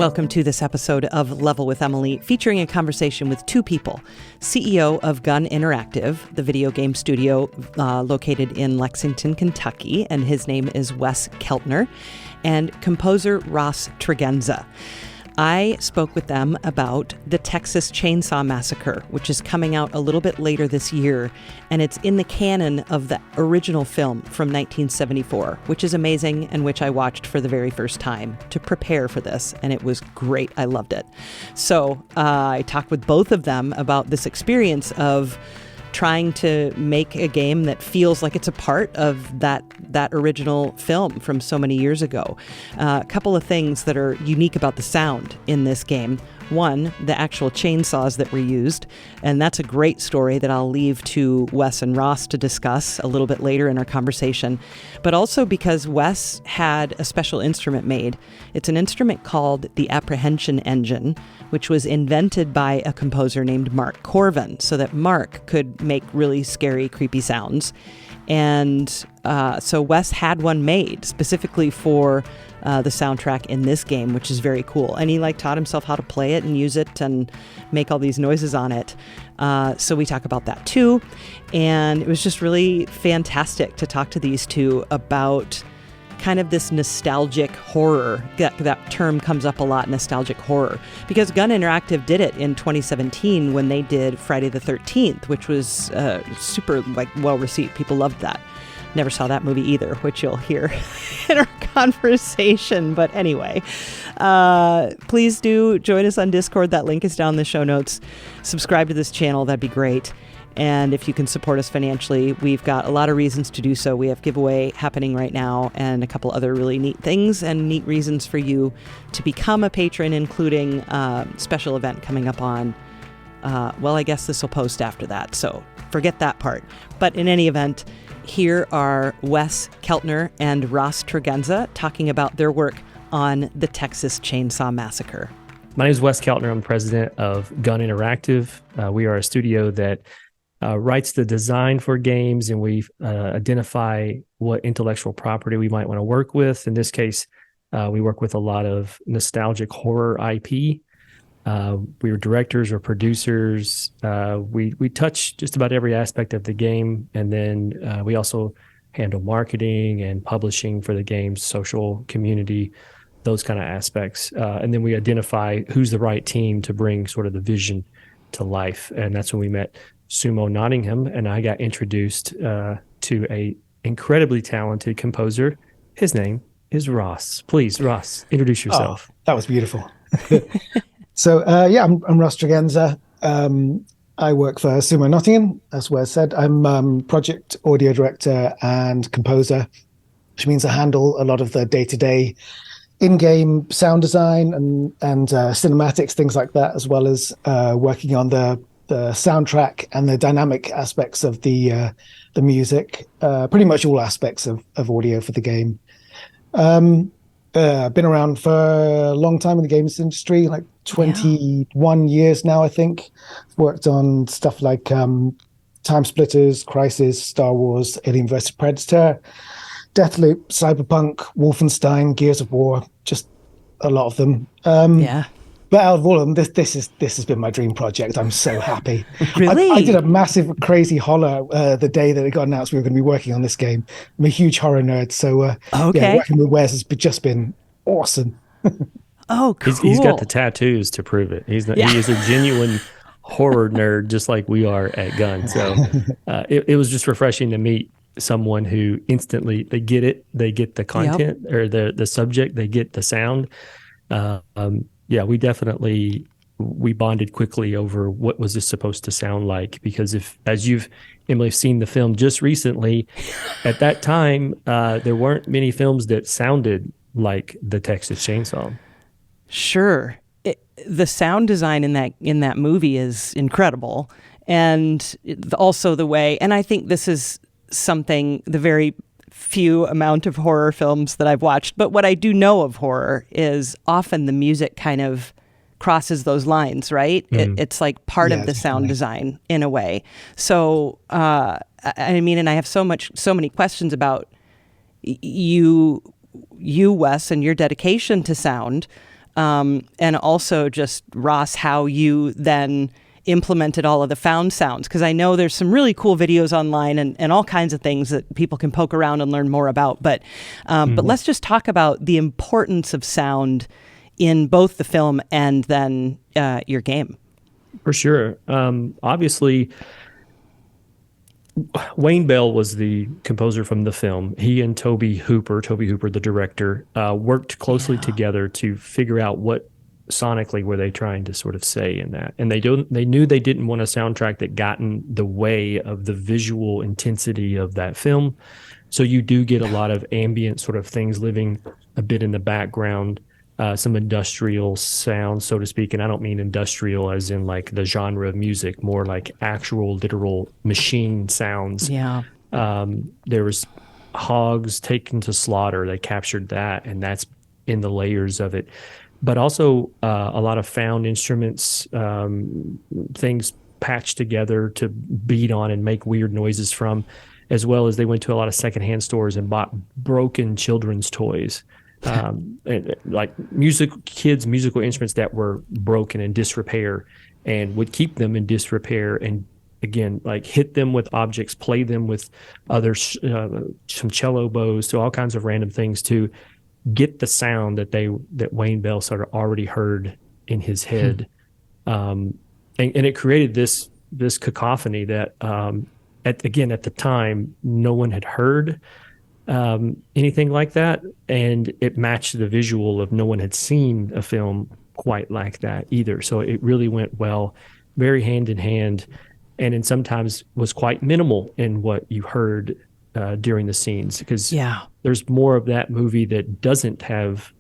Welcome to this episode of Level with Emily, featuring a conversation with two people. CEO of Gun Interactive, the video game studio located in Lexington, Kentucky, and his name is Wes Keltner, and composer Ross Tregenza. I spoke with them about the Texas Chainsaw Massacre, which is coming out a little bit later this year, and it's in the canon of the original film from 1974, which is amazing and which I watched for the very first time to prepare for this, and it was great. I loved it. So I talked with both of them about this experience of trying to make a game that feels like it's a part of that original film from so many years ago. A couple of things that are unique about the sound in this game. One, the actual chainsaws that were used, and that's a great story that I'll leave to Wes and Ross to discuss a little bit later in our conversation, but also because Wes had a special instrument made. It's an instrument called the Apprehension Engine, which was invented by a composer named Mark Corvin, so that Mark could make really scary, creepy sounds. And so Wes had one made specifically for the soundtrack in this game, which is very cool. And he taught himself how to play it and use it and make all these noises on it. So we talk about that too. And it was just really fantastic to talk to these two about kind of this nostalgic horror. That term comes up a lot, nostalgic horror, because Gun Interactive did it in 2017 when they did Friday the 13th, which was super well received. People loved that. Never saw that movie either, which you'll hear in our conversation. But anyway, please do join us on Discord. That link is down in the show notes. Subscribe to this channel. That'd be great. And if you can support us financially, we've got a lot of reasons to do so. We have giveaway happening right now and a couple other really neat things and neat reasons for you to become a patron, including a special event coming up on, I guess this will post after that, so forget that part. But in any event, here are Wes Keltner and Ross Tregenza talking about their work on the Texas Chainsaw Massacre. My name is Wes Keltner. I'm president of Gun Interactive. We are a studio that writes the design for games, and we identify what intellectual property we might want to work with. In this case, we work with a lot of nostalgic horror IP. We are directors or producers. We touch just about every aspect of the game, and then we also handle marketing and publishing for the game's social community, those kind of aspects. And then we identify who's the right team to bring sort of the vision to life. And that's when we met Sumo Nottingham, and I got introduced to a incredibly talented composer. His name is Ross. Please, Ross, introduce yourself. Oh, that was beautiful. So, I'm Ross Tregenza. I work for Sumo Nottingham, as Wes said. I'm project audio director and composer, which means I handle a lot of the day-to-day in-game sound design and cinematics, things like that, as well as working on the soundtrack and the dynamic aspects of the music, pretty much all aspects of audio for the game. Been around for a long time in the games industry, like 21 years now, I think. Worked on stuff like Time Splitters, Crisis, Star Wars, Alien vs. Predator, Deathloop, Cyberpunk, Wolfenstein, Gears of War, just a lot of them. But out of all of them, this has been my dream project. I'm so happy. Really? I did a massive, crazy holler the day that it got announced we were going to be working on this game. I'm a huge horror nerd, so working with Wes has just been awesome. Oh, cool. He's got the tattoos to prove it. He is a genuine horror nerd, just like we are at Gun. So it was just refreshing to meet someone who instantly, they get it, they get the content or the subject, they get the sound. We bonded quickly over what was this supposed to sound like, because as you've, Emily, seen the film just recently, at that time, there weren't many films that sounded like the Texas Chainsaw. Sure. The sound design in that movie is incredible. And also the way, and I think this is something, the very few amount of horror films that I've watched, but what I do know of horror is often the music kind of crosses those lines, right? It's like part of the sound design in a way. So, I mean, and I have so many questions about you, Wes, and your dedication to sound. and also just, Ross, how you then implemented all of the found sounds, because I know there's some really cool videos online and all kinds of things that people can poke around and learn more about. But let's just talk about the importance of sound in both the film and then your game. For sure. Obviously, Wayne Bell was the composer from the film. He and Toby Hooper, the director, worked closely together to figure out what sonically were they trying to sort of say in that. And they knew they didn't want a soundtrack that got in the way of the visual intensity of that film. So you do get a lot of ambient sort of things living a bit in the background, some industrial sounds, so to speak. And I don't mean industrial as in like the genre of music, more like actual literal machine sounds. Yeah. There was hogs taken to slaughter. They captured that, and that's in the layers of it. But also a lot of found instruments, things patched together to beat on and make weird noises from, as well as they went to a lot of secondhand stores and bought broken children's toys, like musical instruments that were broken and disrepair, and would keep them in disrepair and, again, like hit them with objects, play them with other some cello bows, to all kinds of random things to get the sound that Wayne Bell sort of already heard in his head. And it created this cacophony that at the time no one had heard anything like that, and it matched the visual of no one had seen a film quite like that either. So it really went well, very hand in hand, and in sometimes was quite minimal in what you heard during the scenes, because there's more of that movie that doesn't have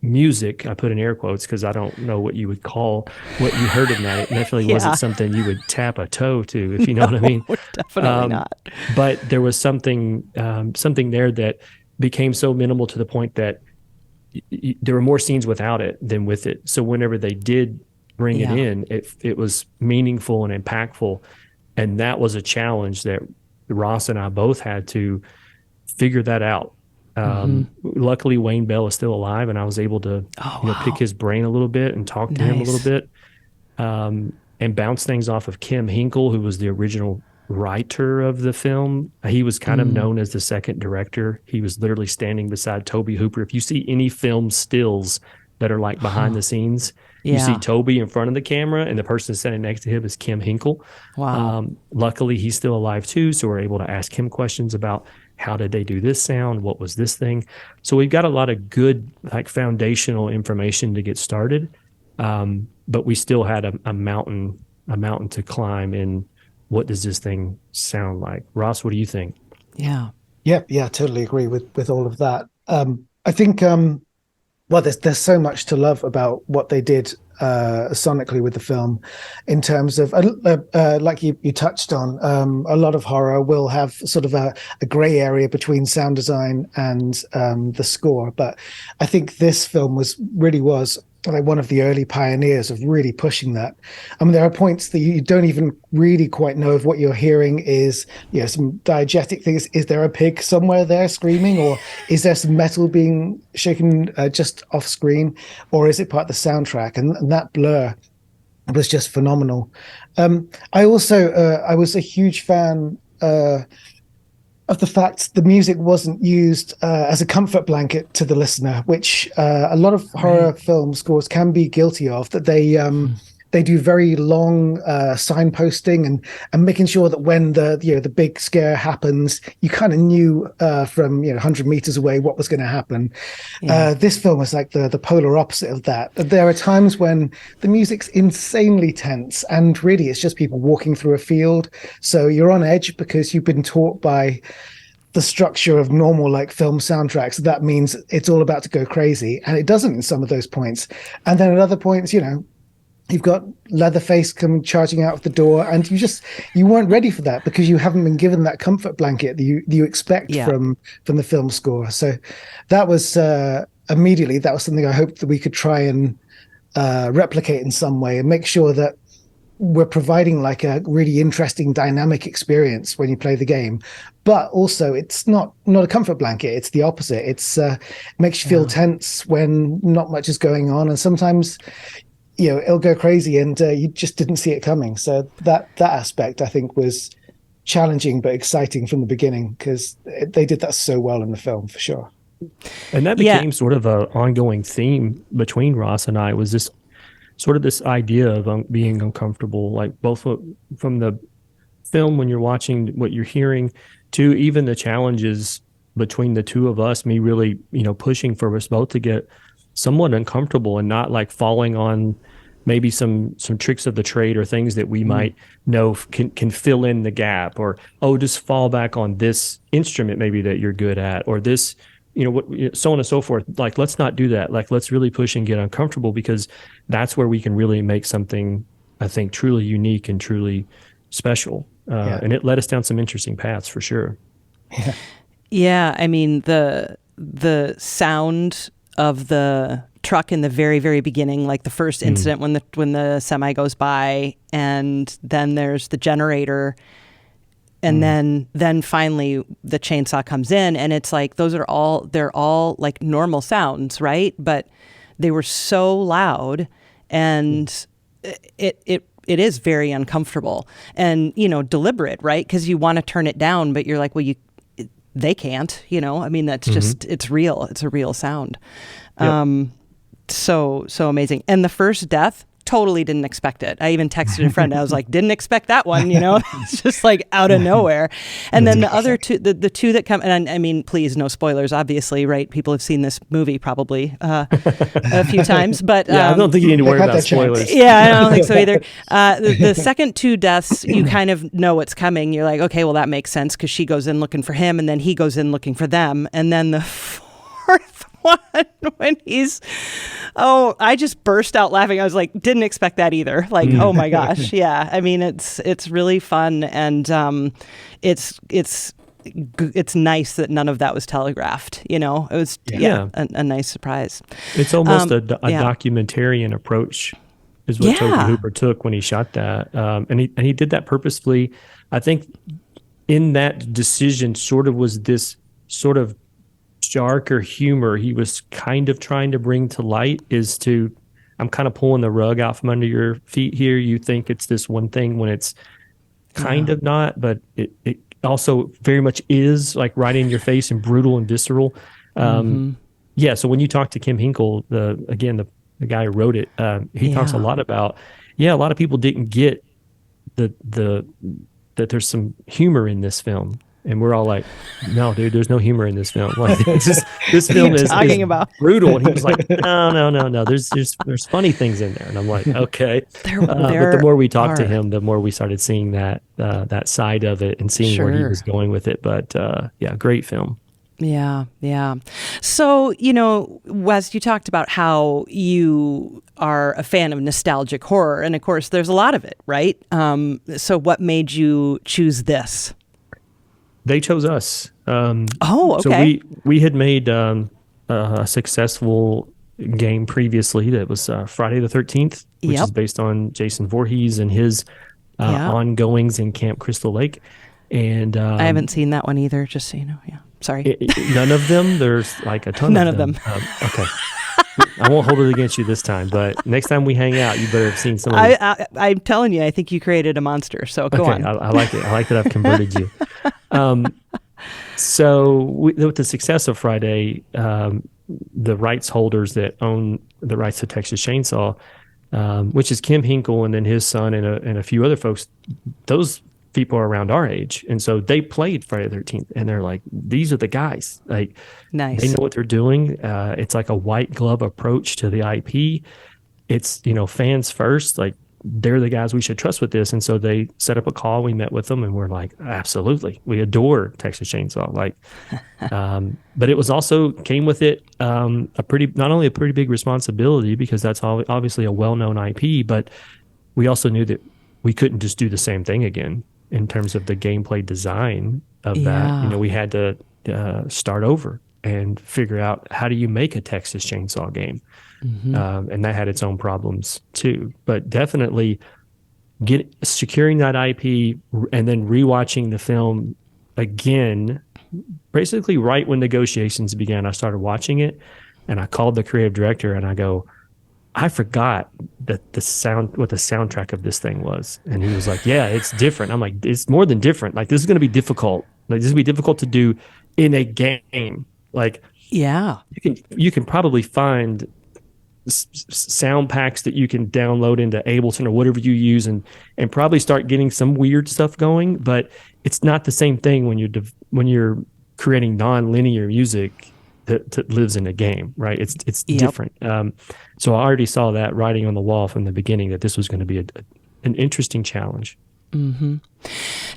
music. I put in air quotes because I don't know what you would call what you heard in that. It definitely wasn't something you would tap a toe to, if you know what I mean. Definitely not. But there was something there that became so minimal to the point that there were more scenes without it than with it. So whenever they did bring it in, it was meaningful and impactful. And that was a challenge that Ross and I both had to figure that out. Luckily, Wayne Bell is still alive, and I was able to pick his brain a little bit and talk to him a little bit, and bounce things off of Kim Hinkle, who was the original writer of the film. He was kind of known as the second director. He was literally standing beside Toby Hooper. If you see any film stills that are like behind the scenes, you see Toby in front of the camera, and the person standing next to him is Kim Hinkle. Wow. Luckily, he's still alive too, so we're able to ask him questions about how did they do this sound? What was this thing? So we've got a lot of good, like, foundational information to get started, but we still had a mountain to climb in what does this thing sound like. Ross, what do you think? Yeah, totally agree with all of that. I think there's so much to love about what they did sonically with the film, in terms of like you touched on, a lot of horror will have sort of a gray area between sound design and the score, but I think this film was like one of the early pioneers of really pushing that. I mean, there are points that you don't even really quite know if what you're hearing is, some diegetic things. Is there a pig somewhere there screaming, or is there some metal being shaken just off screen, or is it part of the soundtrack? And that blur was just phenomenal. I also I was a huge fan of the fact the music wasn't used as a comfort blanket to the listener, which a lot of horror film scores can be guilty of, that they do very long signposting and making sure that when the big scare happens, you kind of knew from 100 meters away what was going to happen. This film is like the polar opposite of that. There are times when the music's insanely tense, and really it's just people walking through a field. So you're on edge because you've been taught by the structure of normal like film soundtracks that means it's all about to go crazy, and it doesn't in some of those points. And then at other points, you've got Leatherface come charging out of the door, and you weren't ready for that because you haven't been given that comfort blanket that you expect from the film score. So that was immediately, that was something I hoped that we could try and replicate in some way, and make sure that we're providing like a really interesting dynamic experience when you play the game, but also it's not a comfort blanket. It's the opposite. It makes you feel tense when not much is going on, and sometimes it'll go crazy, and you just didn't see it coming. So that aspect, I think, was challenging but exciting from the beginning, because they did that so well in the film, for sure. And that became sort of an ongoing theme between Ross and I, was this sort of this idea of being uncomfortable, like both from the film when you're watching, what you're hearing, to even the challenges between the two of us, me really, pushing for us both to get somewhat uncomfortable and not like falling on maybe some tricks of the trade or things that we might know can fill in the gap, or, just fall back on this instrument maybe that you're good at, or this, so on and so forth. Like, let's not do that. Like, let's really push and get uncomfortable, because that's where we can really make something, I think, truly unique and truly special. And it led us down some interesting paths, for sure. Yeah. I mean, the sound of the truck in the very, very beginning, like the first incident when the semi goes by, and then there's the generator, and then finally the chainsaw comes in, and it's like they're all like normal sounds, right? But they were so loud, and it is very uncomfortable and deliberate, right? Because you want to turn it down, but you're like, well, they can't. I mean, that's just it's real. It's a real sound. Yep. So amazing. And the first death, totally didn't expect it. I even texted a friend. I was like, didn't expect that one, It's just like out of nowhere. And then the other two, the two that come, and I mean, please, no spoilers, obviously, right? People have seen this movie probably a few times, but I don't think you need to worry about spoilers. Yeah, I don't think so either. The second two deaths, you kind of know what's coming. You're like, okay, well, that makes sense, because she goes in looking for him, and then he goes in looking for them. And then the fourth one, when I just burst out laughing. I was like, didn't expect that either. Like, oh my gosh. Yeah. I mean, it's really fun, and it's nice that none of that was telegraphed. It was a nice surprise. It's almost a documentarian approach is what Toby Hooper took when he shot that. And he did that purposefully. I think in that decision sort of was this sort of darker humor he was kind of trying to bring to light, I'm kind of pulling the rug out from under your feet here. You think it's this one thing when it's kind of not, but it also very much is, like, right in your face and brutal and visceral. So when you talk to Kim Hinkle, the guy who wrote it, he talks a lot about, a lot of people didn't get that there's some humor in this film. And we're all like, no, dude, there's no humor in this film. Like, this film is brutal. And he was like, no. There's funny things in there. And I'm like, okay. But the more we talked to him, the more we started seeing that side of it and seeing where he was going with it. But great film. Yeah. So, Wes, you talked about how you are a fan of nostalgic horror. And of course, there's a lot of it, right? So what made you choose this? They chose us. Okay. So we had made a successful game previously that was Friday the 13th, which is based on Jason Voorhees and his ongoings in Camp Crystal Lake. And I haven't seen that one either, just so you know. Yeah, sorry. None of them. There's like a ton None of them. Okay. I won't hold it against you this time, but next time we hang out, you better have seen some of these. I'm telling you, I think you created a monster, so go on. I like it. I like that I've converted you. So with the success of Friday, the rights holders that own the rights to Texas Chainsaw, which is Kim Hinkle and then his son and a few other folks, those people are around our age. And so they played Friday the 13th, and they're like, these are the guys. Like, nice. They know what they're doing. It's like a white glove approach to the IP. It's, fans first. Like, they're the guys we should trust with this. And so they set up a call. We met with them, and we're like, absolutely. We adore Texas Chainsaw. Like, but it was also came with it not only a pretty big responsibility, because that's obviously a well-known IP, but we also knew that we couldn't just do the same thing again in terms of the gameplay design of that. We had to start over and figure out, how do you make a Texas Chainsaw game? And that had its own problems too. But definitely securing that IP and then rewatching the film again, basically right when negotiations began. I started watching it, and I called the creative director and I go, I forgot that what the soundtrack of this thing was. And he was like, yeah, it's different. I'm like, it's more than different. Like, this is going to be difficult. Like, this is going to be difficult to do in a game. Like, yeah, you can probably find sound packs that you can download into Ableton or whatever you use, and probably start getting some weird stuff going. But it's not the same thing when you're creating non-linear music that lives in a game, right? It's different. So I already saw that writing on the wall from the beginning that this was going to be an interesting challenge. Mm-hmm.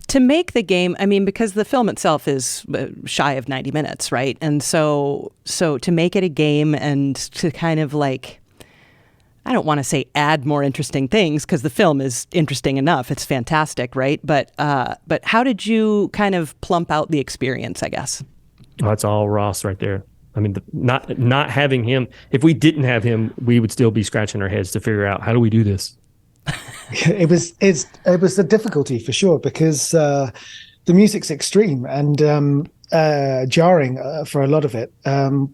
To make the game, I mean, because the film itself is shy of 90 minutes, right? And so to make it a game and to kind of like, I don't want to say add more interesting things, because the film is interesting enough. It's fantastic, right? But how did you kind of plump out the experience, I guess? Oh, it's all Ross right there. I mean, not having him, if we didn't have him, we would still be scratching our heads to figure out, how do we do this? It was a difficulty for sure, because the music's extreme and jarring for a lot of it,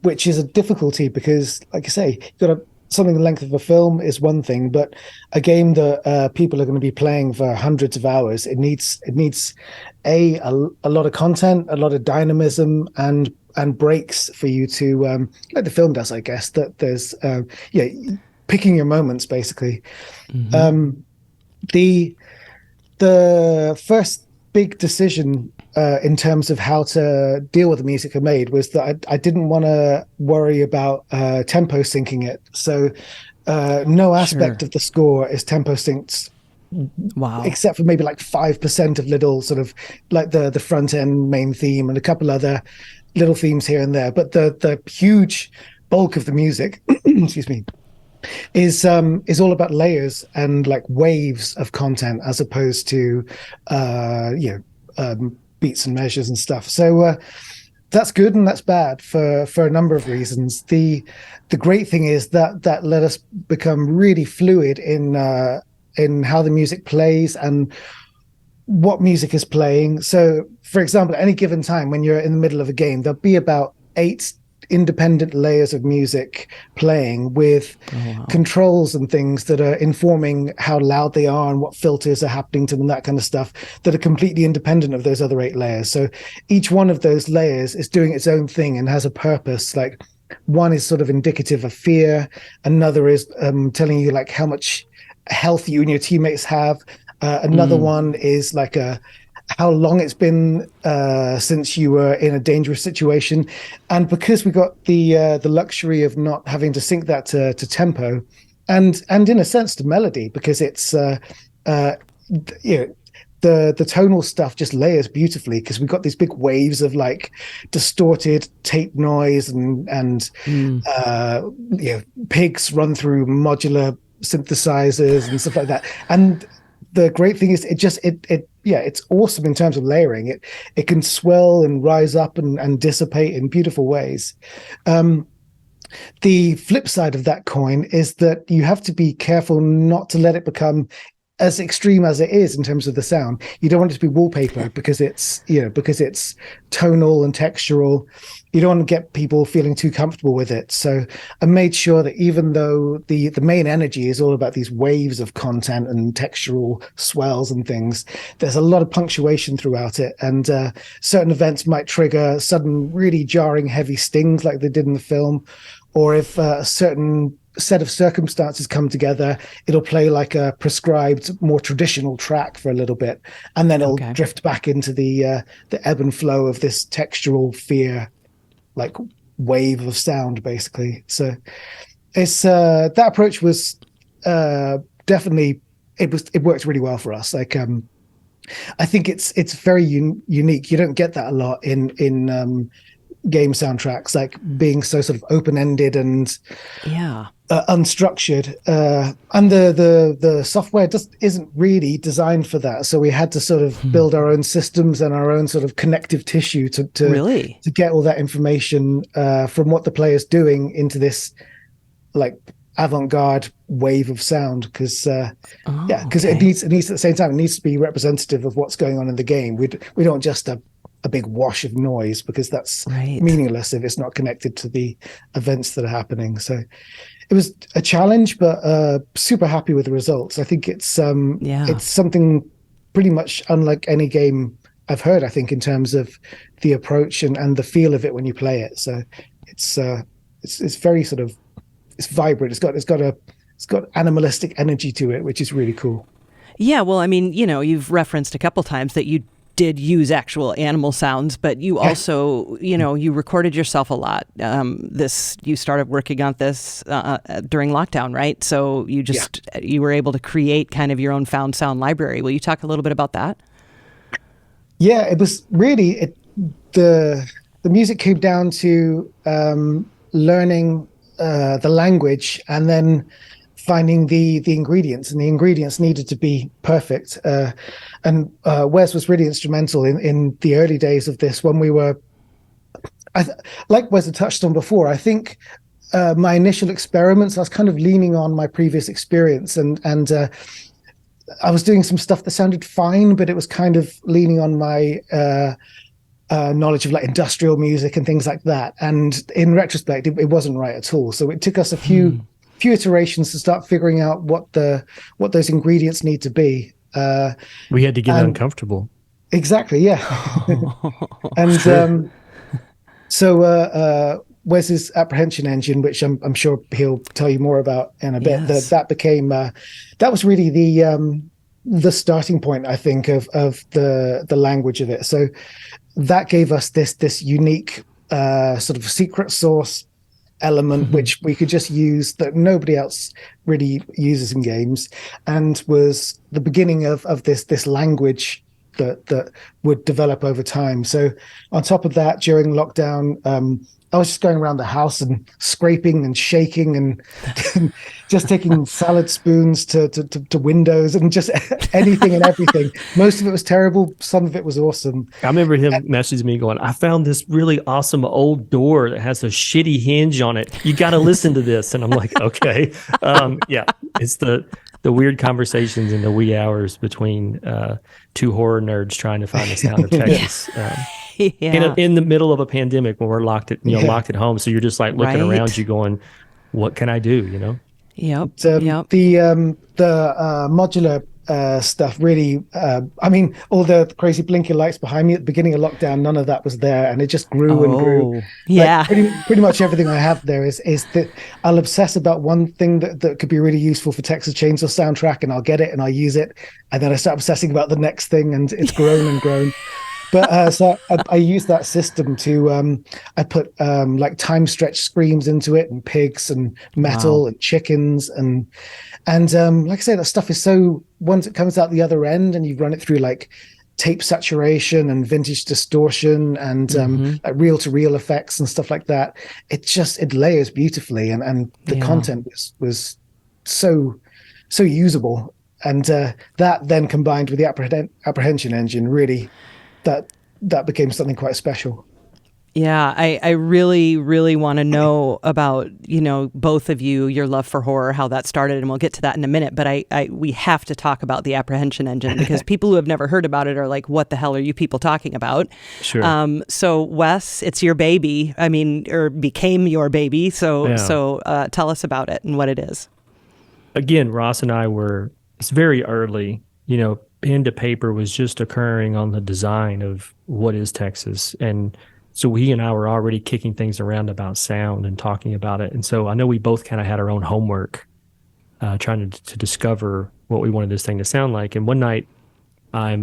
which is a difficulty because, like you say, something the length of a film is one thing, but a game that people are going to be playing for hundreds of hours, it needs a lot of content, a lot of dynamism, and breaks for you to like the film does, I guess. That there's picking your moments basically. Mm-hmm. The first big decision in terms of how to deal with the music I made was that I didn't want to worry about tempo syncing it. So no aspect of the score is tempo synced. Wow. Except for maybe like 5% of little sort of like the front end main theme and a couple other little themes here and there. But the huge bulk of the music, excuse me, is all about layers and like waves of content as opposed to beats and measures and stuff. So that's good and that's bad for a number of reasons. The great thing is that let us become really fluid in how the music plays and what music is playing. So, for example, at any given time when you're in the middle of a game, there'll be about 8 independent layers of music playing with controls and things that are informing how loud they are and what filters are happening to them, that kind of stuff, that are completely independent of those other 8 layers. So each one of those layers is doing its own thing and has a purpose. Like, one is sort of indicative of fear, another is telling you like how much health you and your teammates have, another one is like how long it's been since you were in a dangerous situation. And because we got the luxury of not having to sync that to tempo and in a sense to melody, because it's the tonal stuff just layers beautifully, because we've got these big waves of like distorted tape noise and pigs run through modular synthesizers and stuff like that. And the great thing is it's awesome in terms of layering. It can swell and rise up and dissipate in beautiful ways. The flip side of that coin is that you have to be careful not to let it become as extreme as it is in terms of the sound. You don't want it to be wallpaper because it's tonal and textural. You don't want to get people feeling too comfortable with it. So I made sure that even though the main energy is all about these waves of content and textural swells and things, there's a lot of punctuation throughout it. And certain events might trigger sudden, really jarring, heavy stings like they did in the film. Or if a certain set of circumstances come together, it'll play like a prescribed, more traditional track for a little bit, and then it'll drift back into the ebb and flow of this textural fear, like wave of sound, basically. So it's that approach was definitely it worked really well for us. Like I think it's very unique. You don't get that a lot in game soundtracks, like being so sort of open-ended and unstructured, and the software just isn't really designed for that. So we had to sort of build our own systems and our own sort of connective tissue to get all that information from what the player's doing into this like avant-garde wave of sound, because it needs at the same time, it needs to be representative of what's going on in the game. We don't just a big wash of noise, because that's Right. meaningless if it's not connected to the events that are happening. So it was a challenge, but super happy with the results. I think it's something pretty much unlike any game I've heard, I think, in terms of the approach and the feel of it when you play it. So it's very sort of, it's vibrant. It's got animalistic energy to it, which is really cool. Yeah, well, I mean, you've referenced a couple times that you did use actual animal sounds, but you also, you recorded yourself a lot. You started working on this during lockdown, right? So you were able to create kind of your own found sound library. Will you talk a little bit about that? Yeah, it was really the music came down to learning the language and then finding the ingredients, and the ingredients needed to be perfect. And Wes was really instrumental in the early days of this when we were, like Wes had touched on before, I think my initial experiments, I was kind of leaning on my previous experience, and I was doing some stuff that sounded fine, but it was kind of leaning on my knowledge of like industrial music and things like that. And in retrospect, it wasn't right at all. So it took us a few iterations to start figuring out what those ingredients need to be. We had to get uncomfortable. Exactly, yeah. And so Wes's apprehension engine, which I'm sure he'll tell you more about in a bit, that became that was really the starting point, I think, of the language of it. So that gave us this unique sort of secret sauce element, which we could just use, that nobody else really uses in games, and was the beginning of this language that would develop over time. So on top of that, during lockdown, I was just going around the house and scraping and shaking and just taking salad spoons to windows and just anything and everything. Most of it was terrible. Some of it was awesome. I remember him messaging me going, I found this really awesome old door that has a shitty hinge on it. You got to listen to this. And I'm like, okay. It's the weird conversations in the wee hours between two horror nerds trying to find the sound of Texas. In the middle of a pandemic when we're locked at home, so you're just like looking around you, going, "What can I do?" Yep. The modular stuff really. I mean, all the crazy blinking lights behind me at the beginning of lockdown, none of that was there, and it just grew and grew. Yeah. Like, pretty much everything I have there is that I'll obsess about one thing that could be really useful for Texas Chainsaw soundtrack, and I'll get it and I'll use it, and then I start obsessing about the next thing, and it's grown and grown. But so I use that system to I put like time stretch screams into it, and pigs and metal and chickens and like I say, that stuff is so, once it comes out the other end and you run it through like tape saturation and vintage distortion and like reel to reel effects and stuff like that, it layers beautifully, and the content was so usable, and that then combined with the apprehension engine, really that became something quite special. Yeah, I really, really want to know about, both of you, your love for horror, how that started, and we'll get to that in a minute. But we have to talk about the apprehension engine, because people who have never heard about it are like, what the hell are you people talking about? Sure. So Wes, it's your baby. I mean, or became your baby. So tell us about it and what it is. Again, Ross and I it's very early, pen to paper was just occurring on the design of what is Texas. And so he and I were already kicking things around about sound and talking about it. And so I know we both kind of had our own homework, trying to discover what we wanted this thing to sound like. And one night I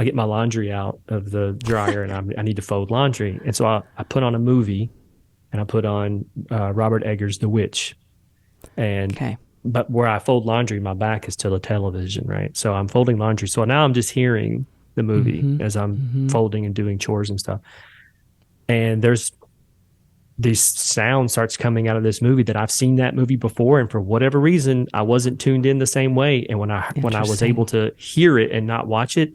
get my laundry out of the dryer and I need to fold laundry. And so I put on a movie, and I put on Robert Eggers' The Witch. But where I fold laundry, my back is to the television, right? So I'm folding laundry. So now I'm just hearing the movie as I'm folding and doing chores and stuff. And there's this sound starts coming out of this movie that I've seen that movie before, and for whatever reason, I wasn't tuned in the same way. And when I was able to hear it and not watch it,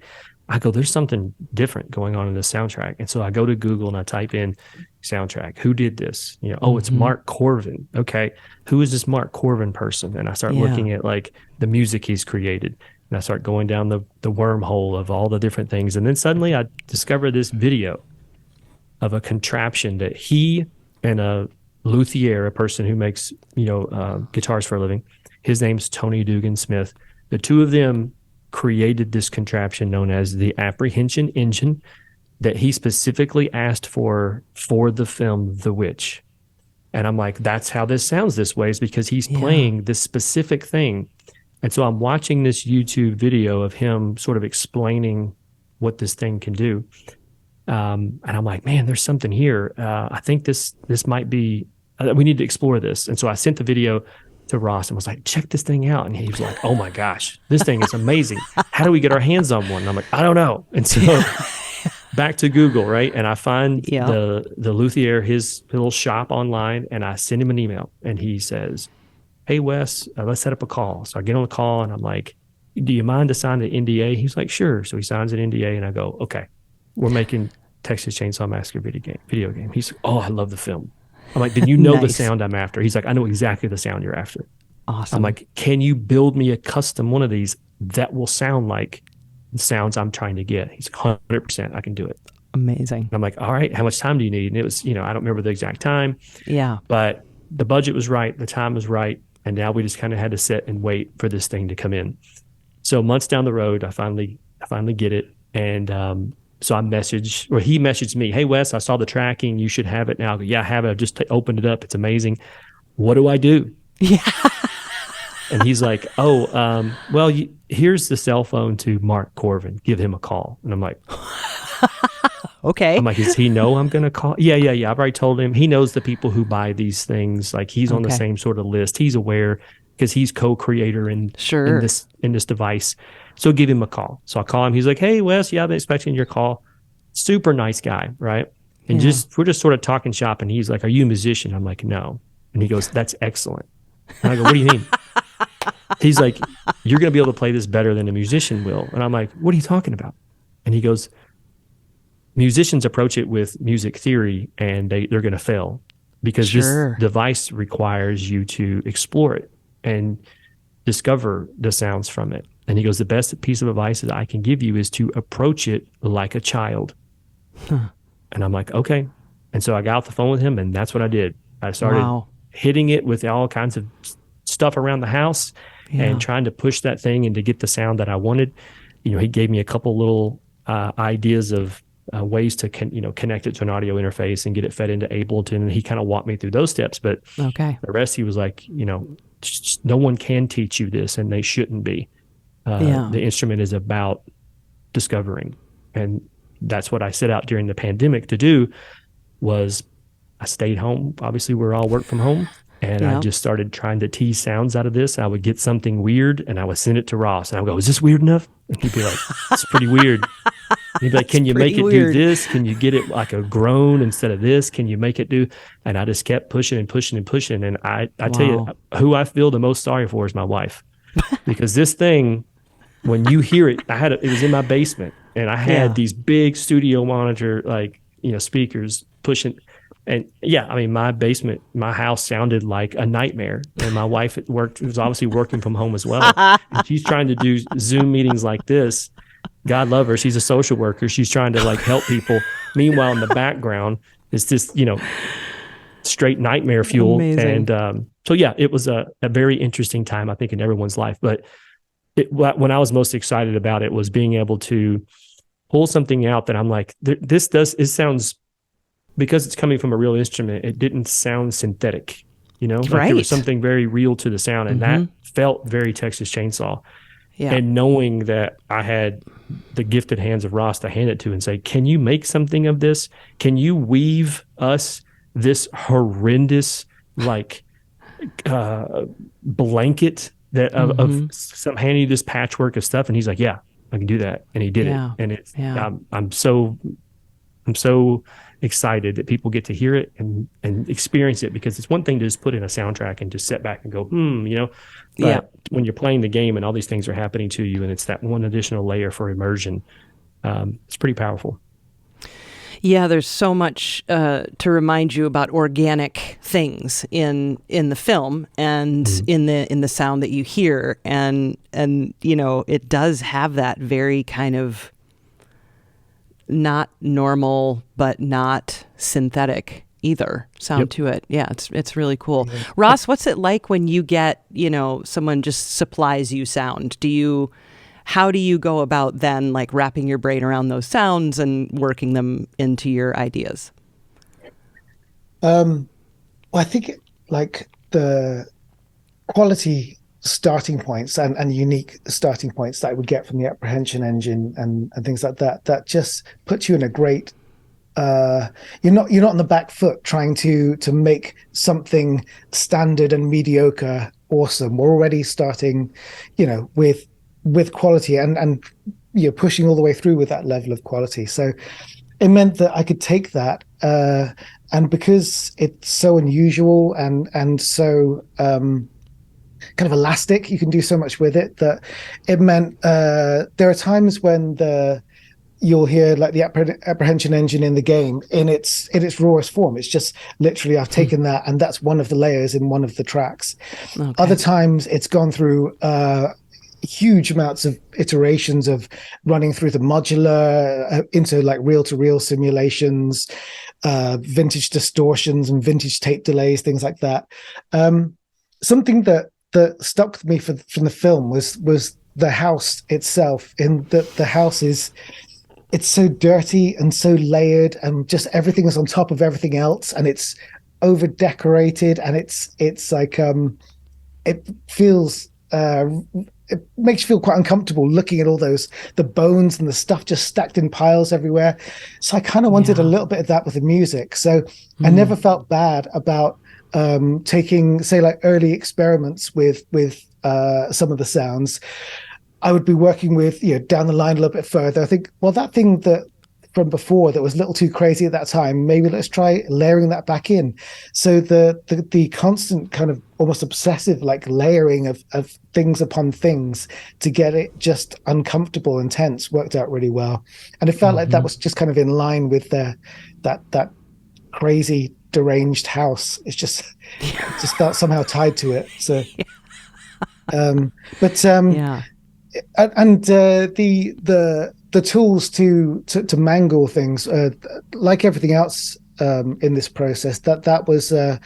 I go, there's something different going on in the soundtrack. And so I go to Google and I type in soundtrack. Who did this? It's Mark Corvin. Okay. Who is this Mark Corvin person? And I start looking at like the music he's created. And I start going down the wormhole of all the different things. And then suddenly I discovered this video of a contraption that he and a luthier, a person who makes, guitars for a living, his name's Tony Dugan Smith. The two of them created this contraption known as the Apprehension Engine that he specifically asked for the film The Witch. And I'm like, that's how this sounds this way, is because he's playing this specific thing. And so I'm watching this YouTube video of him sort of explaining what this thing can do. And I'm like, man, there's something here. I think this might be, we need to explore this. And so I sent the video to Ross and was like, check this thing out. And he was like, oh my gosh, this thing is amazing. How do we get our hands on one? And I'm like, I don't know. And so back to Google, right? And I find the luthier, his little shop online, and I send him an email. And he says, hey, Wes, let's set up a call. So I get on the call and I'm like, do you mind to sign the NDA? He's like, sure. So he signs an NDA and I go, okay, we're making Texas Chainsaw Massacre video game. He's like, oh, I love the film. I'm like, did you know the sound I'm after? He's like, I know exactly the sound you're after. Awesome. I'm like, can you build me a custom one of these that will sound like the sounds I'm trying to get? He's like, 100%, I can do it. Amazing. And I'm like, all right, how much time do you need? And it was, I don't remember the exact time. Yeah. But the budget was right. The time was right. And now we just kind of had to sit and wait for this thing to come in. So months down the road, I finally get it. And so he messaged me, hey, Wes, I saw the tracking. You should have it now. I go, yeah, I have it. I just opened it up. It's amazing. What do I do? Yeah. And he's like, here's the cell phone to Mark Corvin. Give him a call. And I'm like, okay. I'm like, does he know I'm going to call? Yeah. I've already told him. He knows the people who buy these things. Like he's on the same sort of list. He's aware because he's co-creator in this device. So give him a call. So I call him. He's like, hey, Wes, I've been expecting your call. Super nice guy, right? And we're just sort of talking shop. And he's like, are you a musician? I'm like, no. And he goes, that's excellent. And I go, what do you mean? He's like, you're going to be able to play this better than a musician will. And I'm like, what are you talking about? And he goes, musicians approach it with music theory and they're going to fail because this device requires you to explore it and discover the sounds from it. And he goes, the best piece of advice that I can give you is to approach it like a child. Huh. And I'm like, okay. And so I got off the phone with him and that's what I did. I started hitting it with all kinds of stuff around the house and trying to push that thing and to get the sound that I wanted. He gave me a couple little ideas of ways to connect it to an audio interface and get it fed into Ableton. And he kind of walked me through those steps. But the rest, he was like, no one can teach you this and they shouldn't be. The instrument is about discovering. And that's what I set out during the pandemic to do was I stayed home. Obviously, we're all work from home. And I just started trying to tease sounds out of this. I would get something weird and I would send it to Ross. And I would go, is this weird enough? And he'd be like, it's pretty weird. And he'd be like, can you make it do this? Can you get it like a groan instead of this? Can you make it do? And I just kept pushing and pushing and pushing. And I tell you, who I feel the most sorry for is my wife. Because this thing, when you hear it, it was in my basement. And I had these big studio monitor, speakers pushing. And my basement, my house sounded like a nightmare. And my wife was obviously working from home as well. And she's trying to do Zoom meetings like this. God love her. She's a social worker. She's trying to help people. Meanwhile, in the background, it's just, straight nightmare fuel. Amazing. And it was a very interesting time, I think, in everyone's life. But when I was most excited about it was being able to pull something out that I'm like, it sounds, because it's coming from a real instrument, it didn't sound synthetic, there was something very real to the sound. And that felt very Texas Chainsaw. Yeah. And knowing that I had the gifted hands of Ross to hand it to and say, can you make something of this? Can you weave us this horrendous blanket that of some handing this patchwork of stuff? And he's like, yeah, I can do that. And he did it. And it's I'm so excited that people get to hear it and experience it, because it's one thing to just put in a soundtrack and just sit back and go, but when you're playing the game and all these things are happening to you and it's that one additional layer for immersion, it's pretty powerful. Yeah, there's so much to remind you about organic things in the film and in the sound that you hear, and it does have that very kind of not normal but not synthetic either sound to it. Yeah, it's really cool. Yeah. Ross, what's it like when you get, someone just supplies you sound? How do you go about then like wrapping your brain around those sounds and working them into your ideas? Well, I think like the quality starting points and unique starting points that I would get from the apprehension engine and things like that just puts you in a great you're not on the back foot trying to make something standard and mediocre awesome. We're already starting, with quality and you're pushing all the way through with that level of quality. So it meant that I could take that and because it's so unusual and so kind of elastic, you can do so much with it that it meant there are times when you'll hear like the apprehension engine in the game in its rawest form. It's just literally I've taken that and that's one of the layers in one of the tracks. Okay. Other times it's gone through huge amounts of iterations of running through the modular into like reel-to-reel simulations, vintage distortions and vintage tape delays, things like that. Something that stuck with me from the film was the house itself. In that the house it's so dirty and so layered and just everything is on top of everything else and it's over decorated and it's like it feels it makes you feel quite uncomfortable looking at all the bones and the stuff just stacked in piles everywhere. So I kind of wanted a little bit of that with the music. So I never felt bad about taking, say, like early experiments with some of the sounds. I would be working with, down the line a little bit further. I think, well, that thing that from before that was a little too crazy at that time, maybe let's try layering that back in. So the constant kind of almost obsessive like layering of things upon things to get it just uncomfortable and tense worked out really well. And it felt like that was just kind of in line with that crazy deranged house. It's just felt somehow tied to it. So the tools to mangle things, like everything else in this process, that was a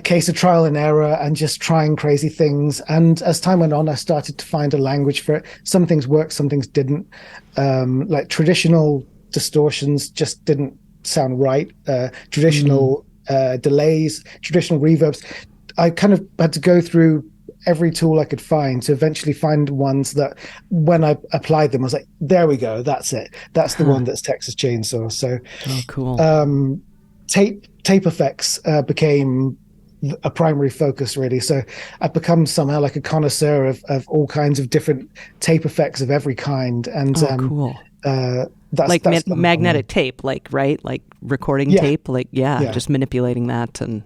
case of trial and error and just trying crazy things. And as time went on, I started to find a language for it. Some things worked, some things didn't. Like traditional distortions just didn't sound right. Traditional delays, traditional reverbs. I kind of had to go through every tool I could find to eventually find ones that when I applied them, I was like, there we go. That's it. That's the one that's Texas Chainsaw. So cool. Tape effects became a primary focus really. So I've become somehow like a connoisseur of all kinds of different tape effects of every kind. And cool. That's like magnetic tape, like, right? Like recording tape, like, just manipulating that. And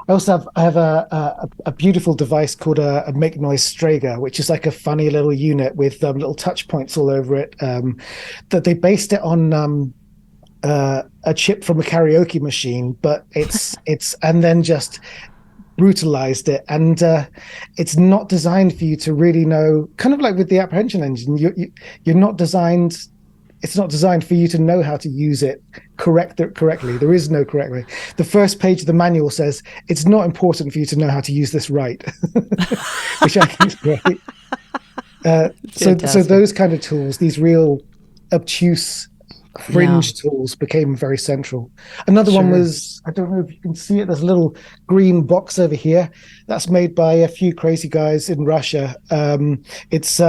I also have a beautiful device called a make noise Sprague, which is like a funny little unit with little touch points all over it. That they based it on a chip from a karaoke machine, but it's and then just brutalized it. And it's not designed for you to really know. Kind of like with the apprehension engine, you're not designed. It's not designed for you to know how to use it correctly. There is no correct way. The first page of the manual says it's not important for you to know how to use this right, which I think is great. So those kind of tools, these real obtuse fringe tools, became very central. Another one was, I don't know if you can see it, there's a little green box over here that's made by a few crazy guys in Russia. It's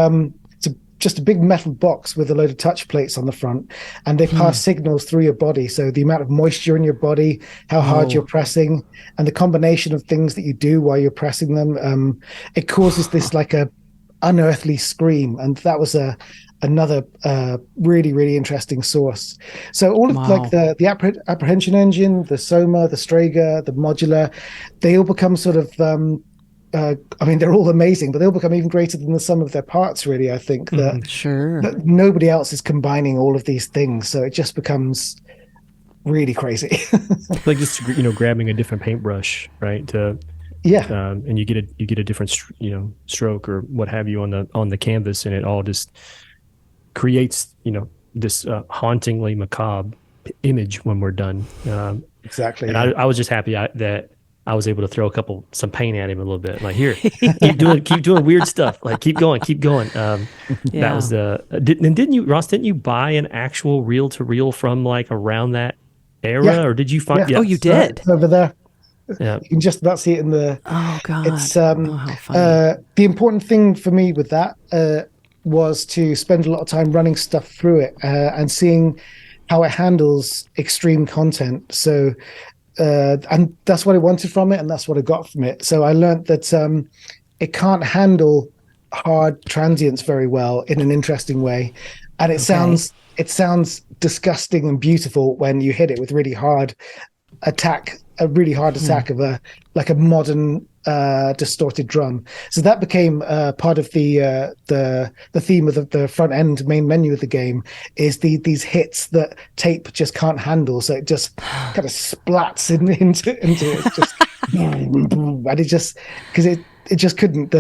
just a big metal box with a load of touch plates on the front, and they pass signals through your body. So the amount of moisture in your body, how hard you're pressing, and the combination of things that you do while you're pressing them, it causes this like a unearthly scream. And that was another really, really interesting source. So all of like the apprehension engine, the Soma, the Sprague, the modular, they all become sort of I mean, they're all amazing, but they'll become even greater than the sum of their parts, really. I think that nobody else is combining all of these things. So it just becomes really crazy. Like just, grabbing a different paintbrush, right? And you get a different, stroke or what have you on the canvas, and it all just creates, this hauntingly macabre image when we're done. Exactly. And I was just happy that I was able to throw some paint at him a little bit. Like, here, keep doing weird stuff. Like, keep going. That was didn't you, Ross? Didn't you buy an actual reel to reel from like around that era, or did you find? Yeah. Oh, you did. It's over there. Yeah, you can just about see it in the. Oh God! It's how funny. The important thing for me with that was to spend a lot of time running stuff through it and seeing how it handles extreme content. So. And that's what I wanted from it, and that's what I got from it. So I learned that it can't handle hard transients very well in an interesting way, and it sounds disgusting and beautiful when you hit it with a really hard attack of a modern distorted drum. So that became part of the theme of the front end main menu of the game, is these hits that tape just can't handle. So it just kind of splats into it, just and it just, because it just couldn't,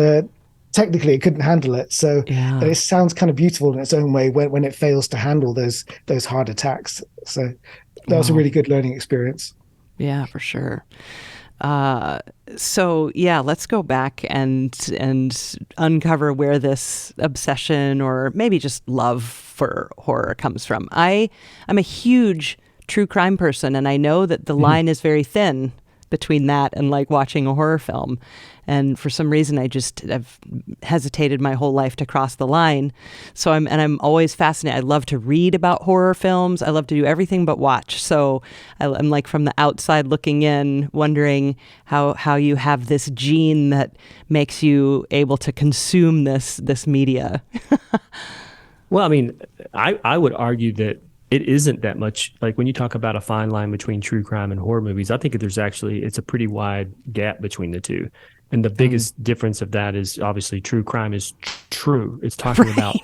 technically it couldn't handle it. So it sounds kind of beautiful in its own way when it fails to handle those hard attacks. So that was a really good learning experience. Yeah, for sure. So let's go back and uncover where this obsession or maybe just love for horror comes from. I'm a huge true crime person, and I know that the line is very thin between that and like watching a horror film. And for some reason, I've hesitated my whole life to cross the line. So I'm always fascinated. I love to read about horror films. I love to do everything but watch. So I'm like from the outside looking in, wondering how you have this gene that makes you able to consume this media. Well, I mean, I would argue that it isn't that much, like when you talk about a fine line between true crime and horror movies, I think it's a pretty wide gap between the two. And the biggest difference of that is obviously true crime is true. It's talking about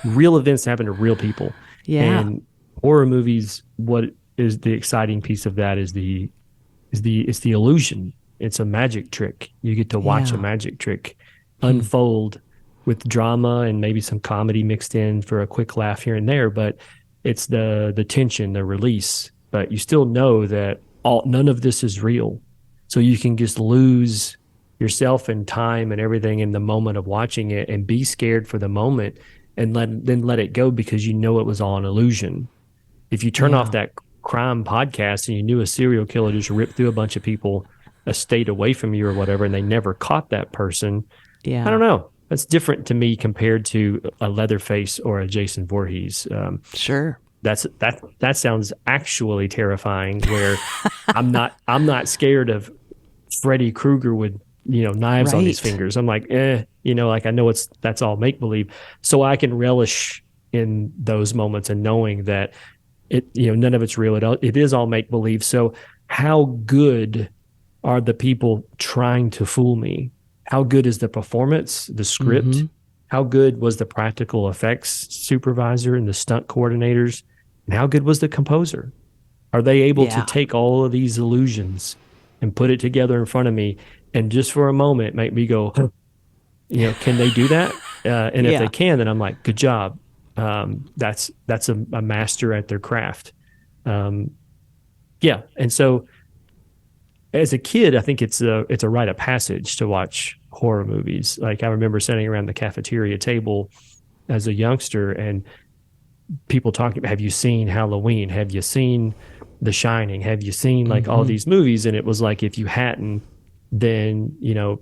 real events that happen to real people. Yeah. And horror movies, what is the exciting piece of that is it's the illusion. It's a magic trick. You get to watch a magic trick unfold with drama and maybe some comedy mixed in for a quick laugh here and there, but it's the tension, the release. But you still know that none of this is real. So you can just lose yourself and time and everything in the moment of watching it and be scared for the moment and then let it go because you know it was all an illusion. If you turn off that crime podcast and you knew a serial killer just ripped through a bunch of people a state away from you or whatever, and they never caught that person, I don't know. That's different to me compared to a Leatherface or a Jason Voorhees. Sure. That sounds actually terrifying, where I'm not scared of Freddy Krueger with knives on his fingers. I'm like, like I know that's all make believe, so I can relish in those moments and knowing that none of it's real. It is all make believe. So how good are the people trying to fool me? How good is the performance, the script? Mm-hmm. How good was the practical effects supervisor and the stunt coordinators? And how good was the composer? Are they able to take all of these illusions and put it together in front of me and just for a moment make me go, can they do that? And if they can, then I'm like, good job. That's a master at their craft. And so as a kid, I think it's a rite of passage to watch horror movies. Like I remember sitting around the cafeteria table as a youngster and people talking, have you seen Halloween? Have you seen The Shining? Have you seen all these movies? And it was like, if you hadn't, then,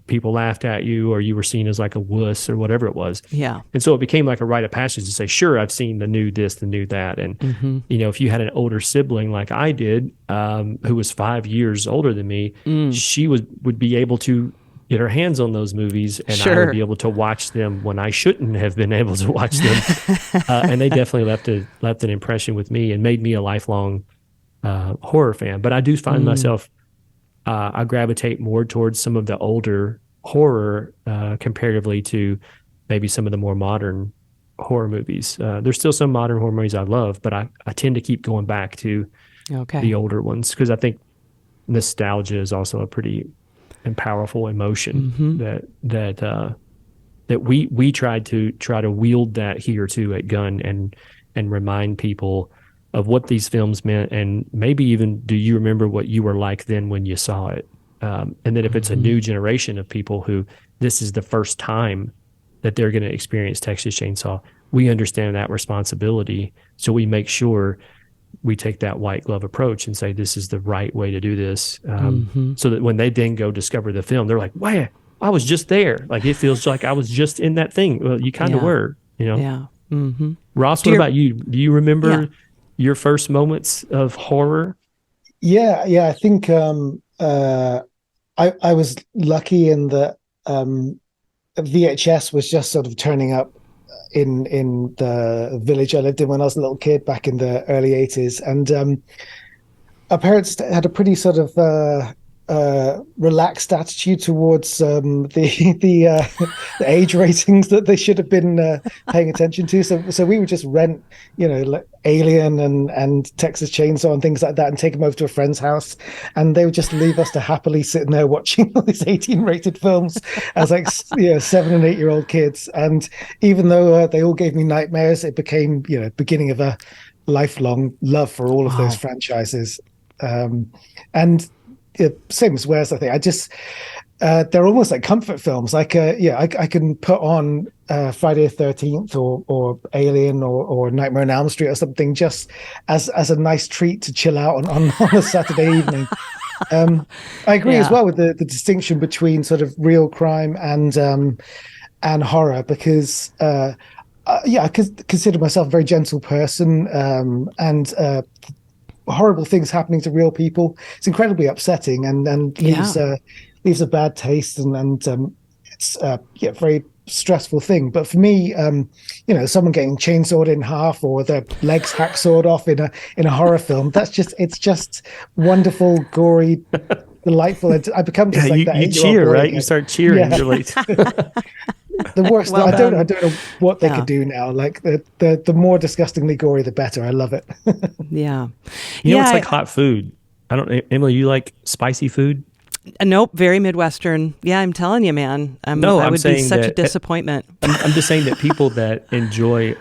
people laughed at you or you were seen as like a wuss or whatever it was. Yeah. And so it became like a rite of passage to say, sure, I've seen the new this, the new that. And, if you had an older sibling like I did, who was 5 years older than me, she would be able to get her hands on those movies and I would be able to watch them when I shouldn't have been able to watch them. And they definitely left an impression with me and made me a lifelong horror fan. But I do find myself, I gravitate more towards some of the older horror comparatively to maybe some of the more modern horror movies. There's still some modern horror movies I love, but I tend to keep going back to the older ones because I think nostalgia is also a pretty and powerful emotion that we tried to wield that here too at Gun and remind people of what these films meant, and maybe even do you remember what you were like then when you saw it, and then if it's a new generation of people who this is the first time that they're going to experience Texas Chainsaw, we understand that responsibility, so we make sure we take that white glove approach and say this is the right way to do this, so that when they then go discover the film, they're like, wow, I was just there. Like it feels like I was just in that thing. Well, you kind of were, you know. Yeah. Mm-hmm. Ross, what about you? Do you remember your first moments of horror? Yeah. I think I was lucky in that VHS was just sort of turning up in the village I lived in when I was a little kid back in the early 80s, and our parents had a pretty sort of relaxed attitude towards the age ratings that they should have been paying attention to. So we would just rent, like Alien and Texas Chainsaw and things like that, and take them over to a friend's house, and they would just leave us to happily sitting there watching all these 18-rated films as 7 and 8 year old kids. And even though they all gave me nightmares, it became beginning of a lifelong love for all of those franchises. And same as Wes, I think. I just they're almost like comfort films. Like I can put on Friday the 13th or Alien or Nightmare on Elm Street or something just as a nice treat to chill out on a Saturday evening. I agree as well with the distinction between sort of real crime and horror, because I consider myself a very gentle person, and horrible things happening to real people, it's incredibly upsetting and leaves a bad taste, and it's a very stressful thing. But for me, someone getting chainsawed in half or their legs hacksawed off in a horror film, it's just wonderful, gory, delightful. I become just like that. You cheer, right? You start cheering. You're like the worst. Well, I don't know what they could do now. Like the more disgustingly gory, the better. I love it. Yeah. It's like hot food. I don't. Emily, you like spicy food? Nope, very Midwestern. Yeah, I'm telling you, man. I would be such a disappointment. I'm just saying that people that enjoy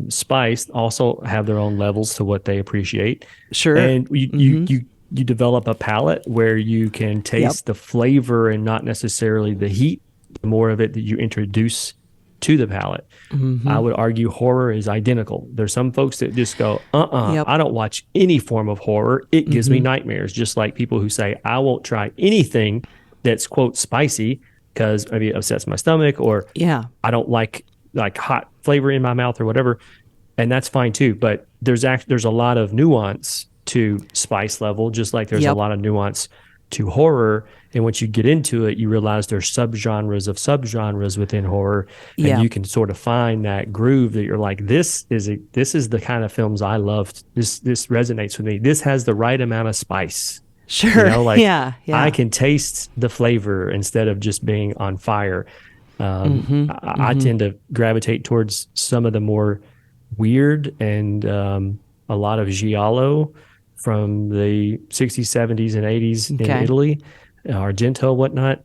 spice also have their own levels to what they appreciate. Sure. And you develop a palate where you can taste the flavor and not necessarily the heat. The more of it that you introduce to the palate. I would argue horror is identical. There's some folks that just go, I don't watch any form of horror. It gives me nightmares. Just like people who say, I won't try anything that's, quote, spicy because maybe it upsets my stomach, or I don't like hot flavor in my mouth or whatever. And that's fine too. But there's a lot of nuance to spice level, just like there's a lot of nuance to horror. And once you get into it, you realize there's subgenres of subgenres within horror, and you can sort of find that groove that you're like, this is the kind of films I love. This resonates with me. This has the right amount of spice. Sure. I can taste the flavor instead of just being on fire. I tend to gravitate towards some of the more weird and a lot of giallo from the 60s, 70s, and 80s in Italy, Argento, whatnot.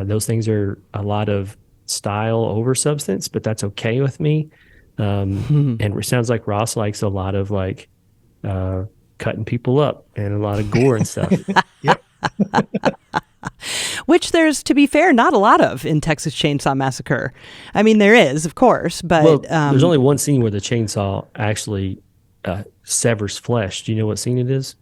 Those things are a lot of style over substance, but that's okay with me. And it sounds like Ross likes a lot of cutting people up and a lot of gore and stuff. Yep. Which there's, to be fair, not a lot of in Texas Chainsaw Massacre. I mean, there is, of course, but there's only one scene where the chainsaw actually severs flesh. Do you know what scene it is?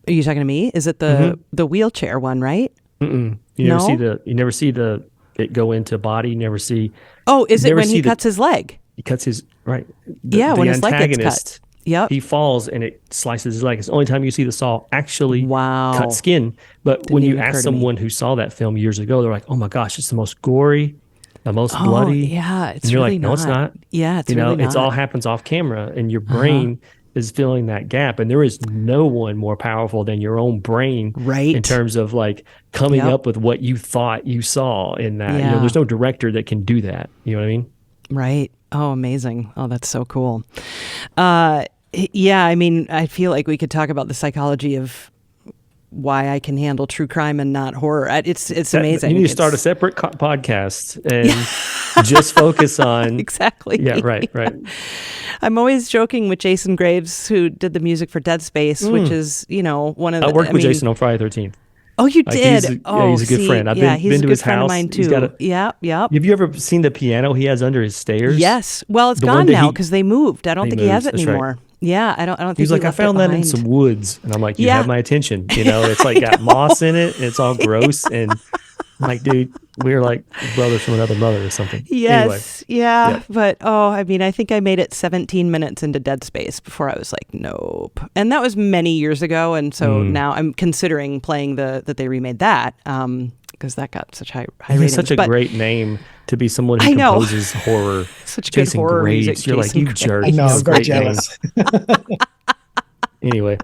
Are you talking to me? Is it the wheelchair one, right? You never see it go into body. You never see. Oh, is it when he cuts his leg? He cuts his right. When his leg gets cut. Yep. He falls and it slices his leg. It's the only time you see the saw actually cut skin. But when you ask someone who saw that film years ago, they're like, "Oh my gosh, it's the most gory, the most bloody." Yeah, it's and you're really like, "No, it's not." Yeah, it's really not. It all happens off camera, and your brain is filling that gap. And there is no one more powerful than your own brain, right, in terms of like coming up with what you thought you saw in that. Yeah. There's no director that can do that. You know what I mean? Right. Oh, amazing. Oh, that's so cool. Yeah, I mean, I feel like we could talk about the psychology of why I can handle true crime and not horror. It's amazing. You need to start a separate podcast and just focus on exactly. Yeah, right. I'm always joking with Jason Graves, who did the music for Dead Space, which is one of the. I worked with Jason on Friday 13th. Oh, you did? He's a good friend. I've been to his house. Of mine too. Yeah. Have you ever seen the piano he has under his stairs? Yes. Well, it's gone now because they moved. I don't think he has it anymore. Right. Yeah, I don't think he's like, I found that in some woods, and I'm like, you have my attention. It's like got moss in it, and it's all gross, and I'm like, dude, we're like brothers from another mother or something. Yes, anyway, yeah, but I mean, I think I made it 17 minutes into Dead Space before I was like, nope, and that was many years ago, and so now I'm considering playing that they remade that because that got such high ratings. Such a great name to be someone who composes horror. Such Jason good horror Graves. music. You're Jason like, you jerk. I know, I'm very jealous. Anyway.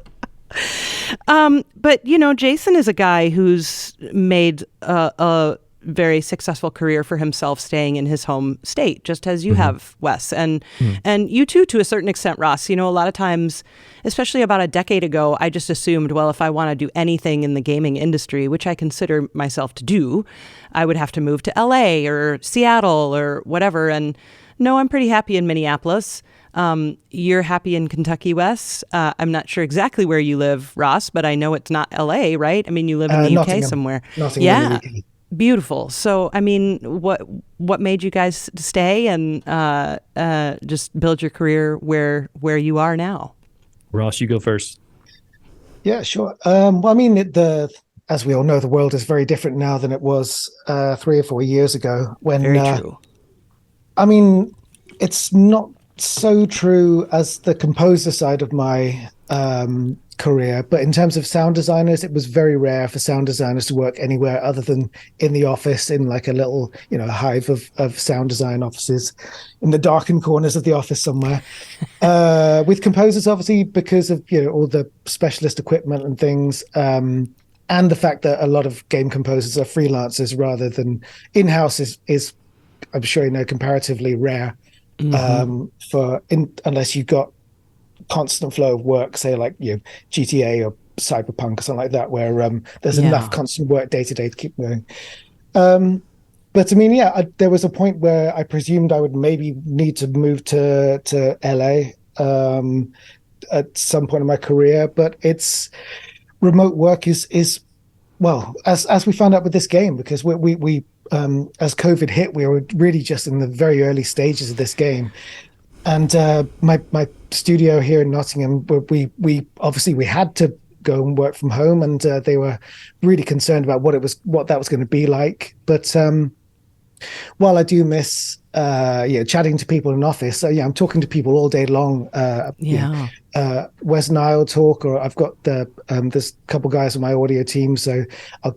But Jason is a guy who's made a very successful career for himself staying in his home state, just as you have, Wes, and you too, to a certain extent, Ross. A lot of times, especially about a decade ago, I just assumed, well, if I want to do anything in the gaming industry, which I consider myself to do, I would have to move to LA or Seattle or whatever. And no, I'm pretty happy in Minneapolis. You're happy in Kentucky, Wes. I'm not sure exactly where you live, Ross, but I know it's not LA, right? I mean, you live in the UK Nottingham. somewhere. Nottingham, yeah. Beautiful. So, I mean, what made you guys stay and just build your career where you are now? Ross, you go first. Yeah, sure. Well, I mean, as we all know, the world is very different now than it was 3 or 4 years ago. When very true. I mean, it's not so true as the composer side of my career, but in terms of sound designers, it was very rare for sound designers to work anywhere other than in the office, in like a little hive of sound design offices in the darkened corners of the office somewhere. With composers, obviously, because of all the specialist equipment and things, and the fact that a lot of game composers are freelancers rather than in-house is I'm sure comparatively rare. Unless you've got constant flow of work, say like GTA or Cyberpunk or something like that, where there's enough constant work day to day to keep going. But I mean, there was a point where I presumed I would maybe need to move to LA at some point in my career, but it's remote work is well, as we found out with this game, because we as COVID hit, we were really just in the very early stages of this game. And my studio here in Nottingham, we obviously had to go and work from home, and they were really concerned about what that was going to be like. But while I do miss chatting to people in an office, I'm talking to people all day long. Wes and I'll talk, or I've got there's a couple guys on my audio team, so I'll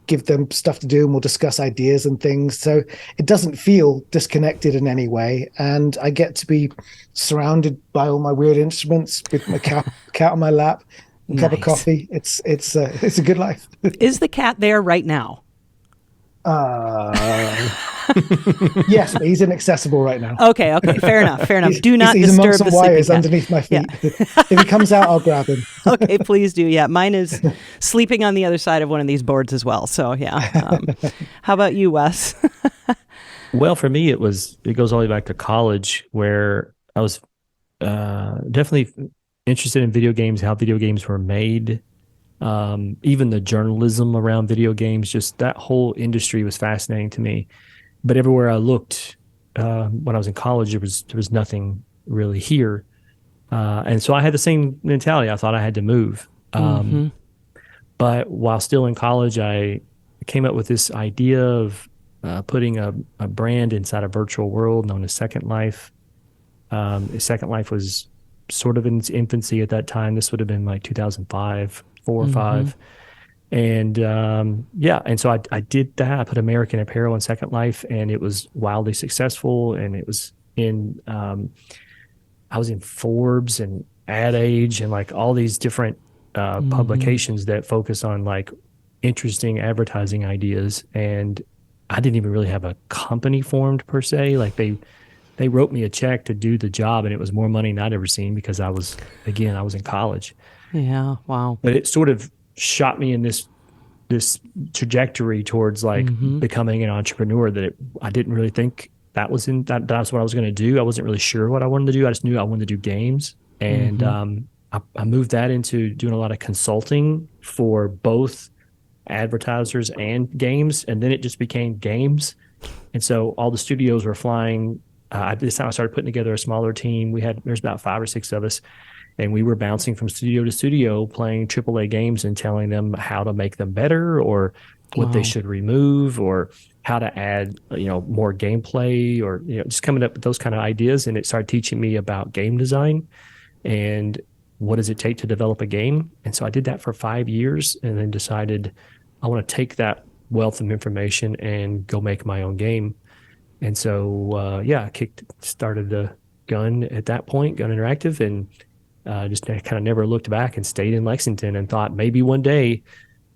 give them stuff to do and we'll discuss ideas and things. So it doesn't feel disconnected in any way. And I get to be surrounded by all my weird instruments with my cat on my lap, a cup of coffee. It's a good life. Is the cat there right now? Yes, but he's inaccessible right now. Okay, fair enough. Do not he's disturb amongst the some wires cat. underneath my feet. Yeah. If he comes out, I'll grab him. Okay, please do. Yeah, mine is sleeping on the other side of one of these boards as well. So yeah. How about you, Wes? Well, for me, it goes all the way back to college, where I was definitely interested in video games, how video games were made. Even the journalism around video games, just that whole industry was fascinating to me. But everywhere I looked when I was in college, there was nothing really here. And so I had the same mentality. I thought I had to move. But while still in college, I came up with this idea of putting a brand inside a virtual world known as Second Life. Second Life was sort of in its infancy at that time. This would have been like 2005, 4 or 5. And and so I did that. I put American Apparel in Second Life, and it was wildly successful. And it was in I was in Forbes and Ad Age and like all these different publications that focus on like interesting advertising ideas. And I didn't even really have a company formed per se. Like they wrote me a check to do the job, and it was more money than I'd ever seen because I was in college. Yeah. Wow. But it sort of shot me in this trajectory towards like becoming an entrepreneur that I didn't really think that's what I was going to do. I wasn't really sure what I wanted to do. I just knew I wanted to do games. And I moved that into doing a lot of consulting for both advertisers and games. And then it just became games. And so all the studios were flying. This time I started putting together a smaller team. There's about 5 or 6 of us. And we were bouncing from studio to studio playing AAA games and telling them how to make them better or what they should remove or how to add, more gameplay or, just coming up with those kind of ideas. And it started teaching me about game design and what does it take to develop a game. And so I did that for 5 years and then decided I want to take that wealth of information and go make my own game. And so, I started the Gun at that point, Gun Interactive, and just kind of never looked back and stayed in Lexington and thought maybe one day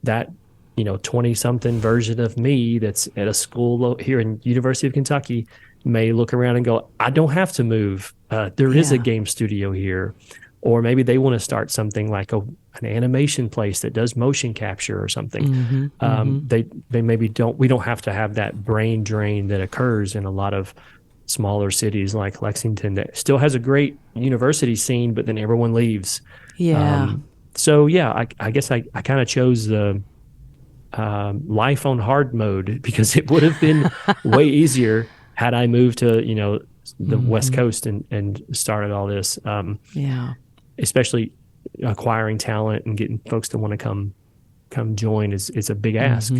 that 20-something version of me that's at a school here in University of Kentucky may look around and go, I don't have to move. There is a game studio here. Or maybe they want to start something like an animation place that does motion capture or something. They maybe we don't have to have that brain drain that occurs in a lot of smaller cities like Lexington that still has a great university scene, but then everyone leaves. Yeah. I guess I kind of chose the life on hard mode because it would have been way easier had I moved to, the West Coast and started all this. Especially acquiring talent and getting folks to want to come join is a big ask.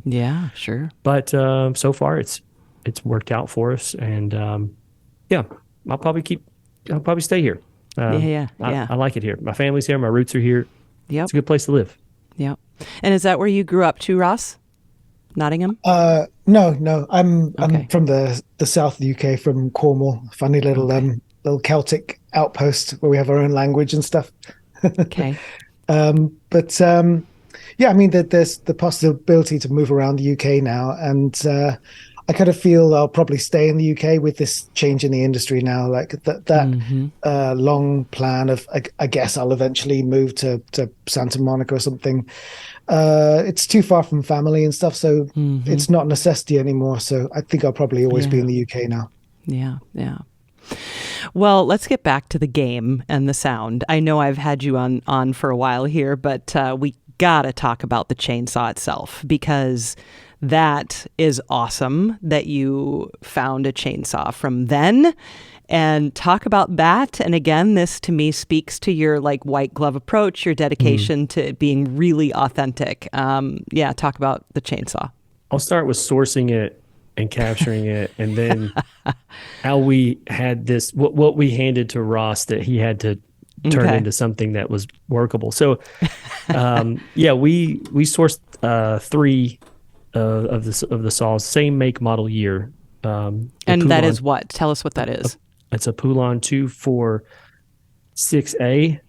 Yeah, sure. But so far it's worked out for us, and I'll probably stay here. I like it here. My family's here. My roots are here. Yep. It's a good place to live. Yep. And is that where you grew up too, Ross? Nottingham? No. I'm from the south of the UK, from Cornwall. Funny little Celtic outpost where we have our own language and stuff. Okay. There's the possibility to move around the UK now, and I kind of feel I'll probably stay in the UK with this change in the industry now. Like that long plan of, I guess I'll eventually move to Santa Monica or something. It's too far from family and stuff, so it's not a necessity anymore. So I think I'll probably always be in the UK now. Yeah. Well, let's get back to the game and the sound. I know I've had you on for a while here, but we gotta talk about the chainsaw itself, because that is awesome that you found a chainsaw from then. And talk about that. And again, this to me speaks to your like white glove approach, your dedication to being really authentic. Talk about the chainsaw. I'll start with sourcing it and capturing it, and then how we had this, what we handed to Ross that he had to turn into something that was workable. So, we sourced 3 of the saws, same make, model, year. And Paulin, that is what? Tell us what that is. It's a Paulin 246A,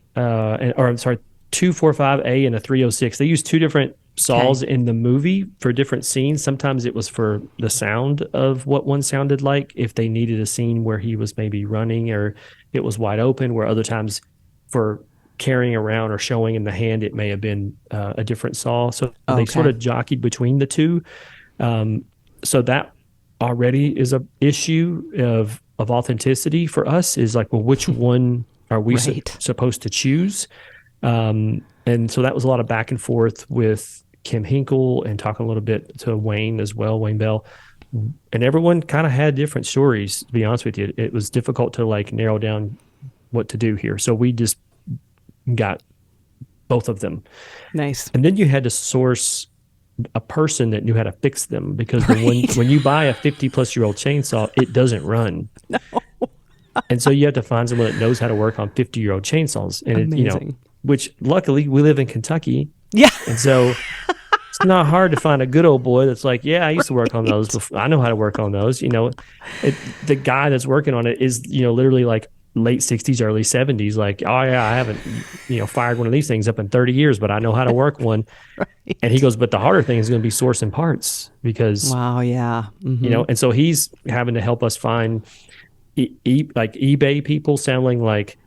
245A and a 306. They use 2 different saws in the movie for different scenes. Sometimes it was for the sound of what one sounded like, if they needed a scene where he was maybe running or it was wide open, where other times for carrying around or showing in the hand, it may have been a different saw. So they sort of jockeyed between the 2. So that already is a issue of authenticity for us, is like, well, which one are we supposed to choose? And so that was a lot of back and forth with Kim Hinkle and talking a little bit to Wayne as well, Wayne Bell. And everyone kind of had different stories, to be honest with you. It was difficult to like narrow down what to do here. So we just got both of them. Nice. And then you had to source a person that knew how to fix them, because when you buy a 50-plus-year-old chainsaw, it doesn't run. No. And so you have to find someone that knows how to work on 50-year-old chainsaws. And amazing. Which luckily we live in Kentucky. Yeah. And so it's not hard to find a good old boy that's like, yeah, I used to work on those before. I know how to work on those. The guy that's working on it is, literally like late 60s, early 70s, like, oh yeah, I haven't, fired one of these things up in 30 years, but I know how to work one. Right. And he goes, but the harder thing is going to be sourcing parts because, Wow, yeah. Mm-hmm. and so he's having to help us find like eBay people selling like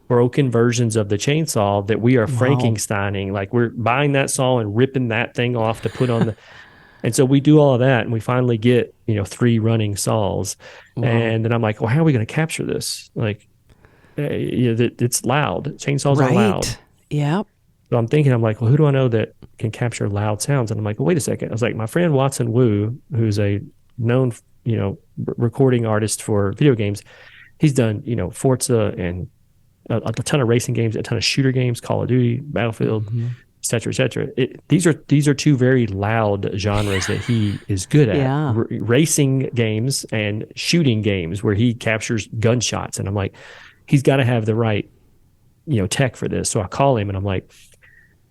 broken versions of the chainsaw that we are Frankensteining. Like we're buying that saw and ripping that thing off to put on the. And so we do all of that, and we finally get 3 running saws. Wow. And then I'm like, well, how are we going to capture this? Like, it's loud. Chainsaws are loud. Yeah. So I'm thinking, I'm like, well, who do I know that can capture loud sounds? And I'm like, well, wait a second. I was like, my friend Watson Wu, who's a known, recording artist for video games. He's done, Forza and a ton of racing games, a ton of shooter games, Call of Duty, Battlefield, et cetera, et cetera. These are 2 very loud genres that he is good at. Yeah. Racing games and shooting games where he captures gunshots. And I'm like, he's got to have the right, tech for this. So I call him and I'm like,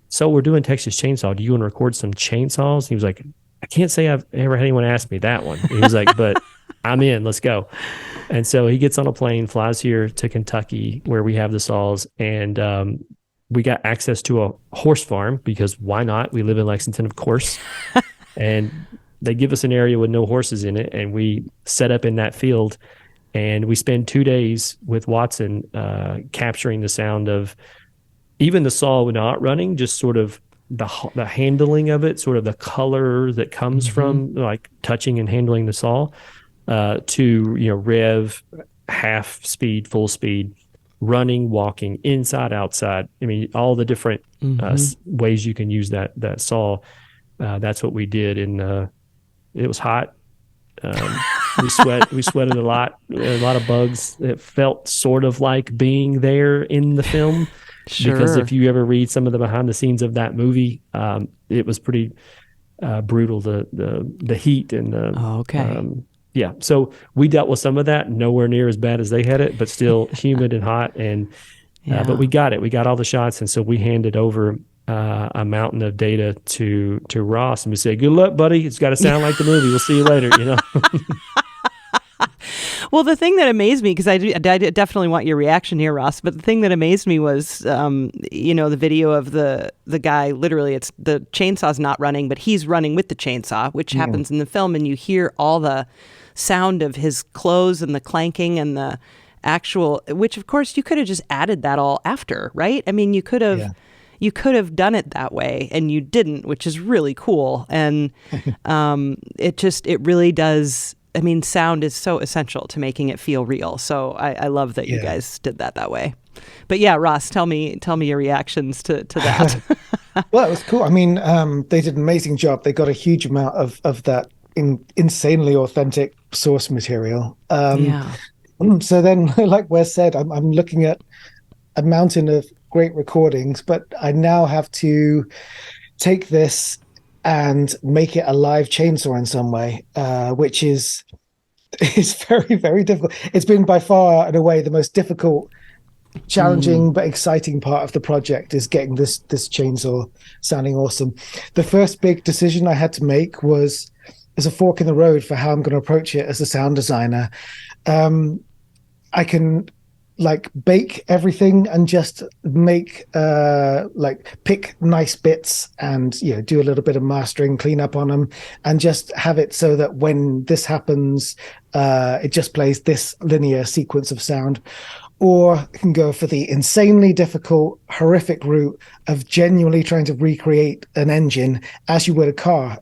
so we're doing Texas Chainsaw. Do you want to record some chainsaws? He was like, I can't say I've ever had anyone ask me that one. He was like, but I'm in, let's go. And so he gets on a plane, flies here to Kentucky where we have the saws, and we got access to a horse farm because why not? We live in Lexington, of course. And they give us an area with no horses in it, and we set up in that field, and we spend 2 days with Watson capturing the sound of even the saw not running, just sort of the handling of it, sort of the color that comes from like touching and handling the saw, to rev, half speed, full speed, running, walking, inside, outside. I mean, all the different ways you can use that saw. That's what we did. And it was hot. We sweated a lot of bugs. It felt sort of like being there in the film. Sure. Because if you ever read some of the behind the scenes of that movie, it was pretty brutal. The heat and the yeah. So we dealt with some of that. Nowhere near as bad as they had it, but still humid and hot. And but we got it. We got all the shots, and so we handed over a mountain of data to Ross, and we said, "Good luck, buddy. It's got to sound like the movie. We'll see you later." Well, the thing that amazed me, because I definitely want your reaction here, Ross, but the thing that amazed me was, the video of the guy, literally, it's the chainsaw's not running, but he's running with the chainsaw, which happens in the film, and you hear all the sound of his clothes and the clanking and the actual, which, of course, you could have just added that all after, right? I mean, you could have... You could have done it that way, and you didn't, which is really cool. And it really does. I mean, sound is so essential to making it feel real. So I love that you guys did that way. But yeah, Ross, tell me your reactions to that. Well, it was cool. I mean, they did an amazing job. They got a huge amount of that insanely authentic source material. So then, like Wes said, I'm looking at a mountain of great recordings, but I now have to take this and make it a live chainsaw in some way, which is very, very difficult. It's been by far and away the most difficult, challenging but exciting part of the project is getting this chainsaw sounding awesome. The first big decision I had to make was as a fork in the road for how I'm going to approach it as a sound designer. I can bake everything and just make pick nice bits and do a little bit of mastering, clean up on them, and just have it so that when this happens, it just plays this linear sequence of sound. Or I can go for the insanely difficult, horrific route of genuinely trying to recreate an engine as you would a car.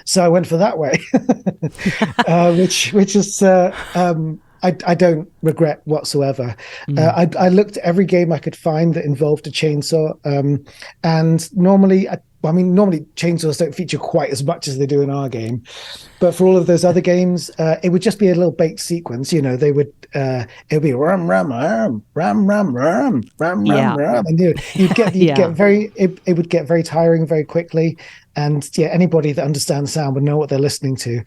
So I went for that way, which is I don't regret whatsoever. I looked at every game I could find that involved a chainsaw, and normally chainsaws don't feature quite as much as they do in our game. But for all of those other games, it would just be a little baked sequence. They would it would be rum rum rum rum rum rum rum rum rum, and you'd get very it would get very tiring very quickly. And anybody that understands sound would know what they're listening to.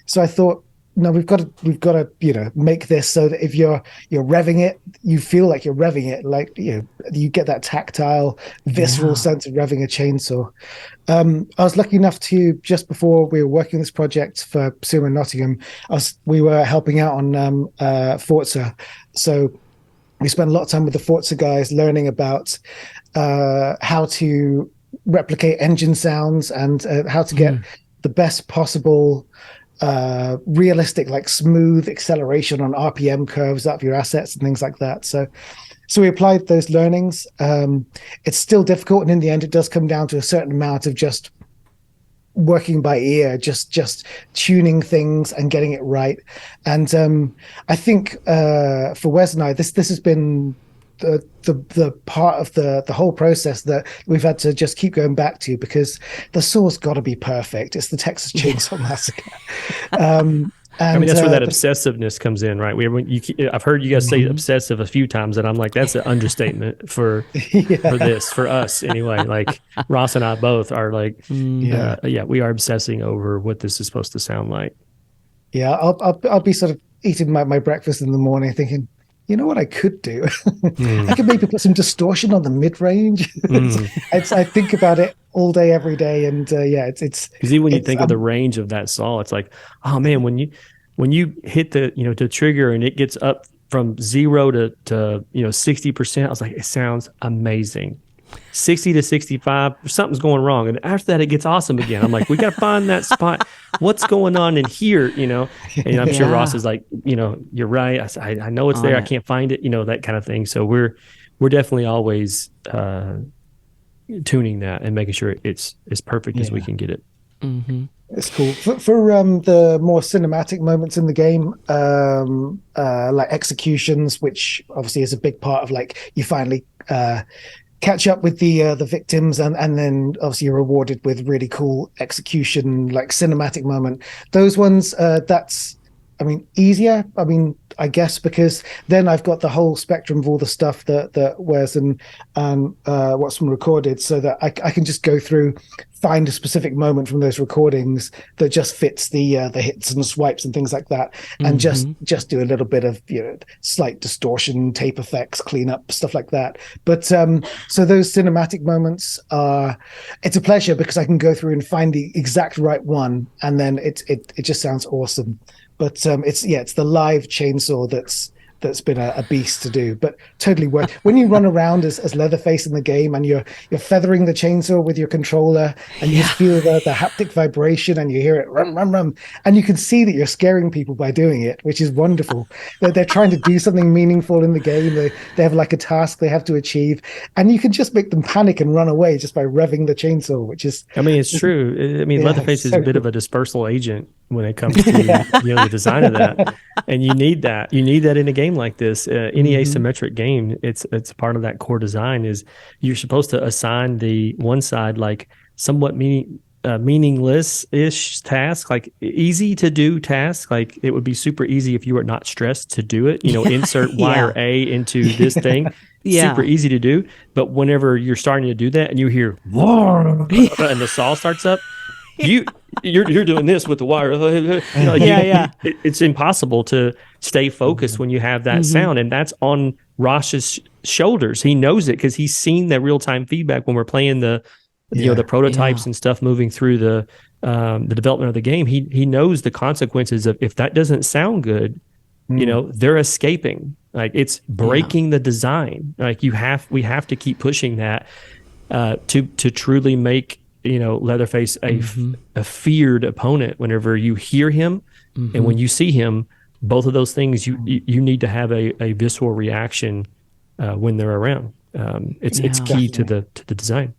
So I thought, no, we've got to make this so that if you're revving it, you feel like you're revving it, like you get that tactile, visceral sense of revving a chainsaw. I was lucky enough to, just before we were working this project for Sumo Nottingham, we were helping out on Forza, so we spent a lot of time with the Forza guys learning about how to replicate engine sounds and how to get the best possible realistic, like smooth acceleration on RPM curves out of your assets and things like that. So we applied those learnings. It's still difficult, and in the end it does come down to a certain amount of just working by ear, just tuning things and getting it right. And I think for Wes and I, this has been the part of the whole process that we've had to just keep going back to, because the saw's got to be perfect. It's the Texas Chainsaw Massacre. And, I mean, that's where that obsessiveness comes in, right? I've heard you guys say obsessive a few times, and I'm like, that's an understatement for for us anyway. Like Ross and I both are like, we are obsessing over what this is supposed to sound like. Yeah, I'll be sort of eating my breakfast in the morning, thinking, you know what I could do? I could maybe put some distortion on the mid-range. I think about it all day, every day. And it's because even when you think of the range of that saw, it's like, oh man, when you hit the trigger and it gets up from 0 to 60%, I was like, it sounds amazing. 60 to 65, something's going wrong, and after that it gets awesome again. I'm like, we got to find that spot. What's going on in here? And I'm sure Ross is like, you're right. I know it's there. I can't find it. That kind of thing. So we're definitely always tuning that and making sure it's as perfect as we can get it. It's cool for the more cinematic moments in the game, like executions, which obviously is a big part of, like, you finally catch up with the victims, and then obviously you're rewarded with really cool execution, like cinematic moment. Those ones, that's, easier. I guess because then I've got the whole spectrum of all the stuff that Wes and what's been recorded, so that I can just go through, find a specific moment from those recordings that just fits the hits and swipes and things like that, and just do a little bit of slight distortion, tape effects, cleanup, stuff like that. But so those cinematic moments it's a pleasure, because I can go through and find the exact right one, and then it just sounds awesome. But it's the live chainsaw that's been a beast to do, but totally worth. When you run around as Leatherface in the game, and you're feathering the chainsaw with your controller, and you feel the haptic vibration, and you hear it rum rum rum, and you can see that you're scaring people by doing it, which is wonderful. They're trying to do something meaningful in the game. They have like a task they have to achieve, and you can just make them panic and run away just by revving the chainsaw, which is. It's true. Leatherface is a bit of a dispersal agent when it comes to the design of that, and you need that. You need that in a game like this. Any asymmetric game, it's part of that core design. Is you're supposed to assign the one side like somewhat meaningless-ish task, like easy to do task. Like it would be super easy if you were not stressed to do it. Insert wire A into this thing. Super easy to do. But whenever you're starting to do that and you hear and the saw starts up, you're doing this with the wire. It's impossible to stay focused when you have that sound, and that's on Rosh's shoulders. He knows it because he's seen the real time feedback when we're playing the prototypes and stuff moving through the development of the game. He knows the consequences of, if that doesn't sound good, they're escaping. Like, it's breaking the design. Like we have to keep pushing that to truly make Leatherface a feared opponent whenever you hear him, and when you see him. Both of those things, you need to have a visceral reaction when they're around. It's key to the design.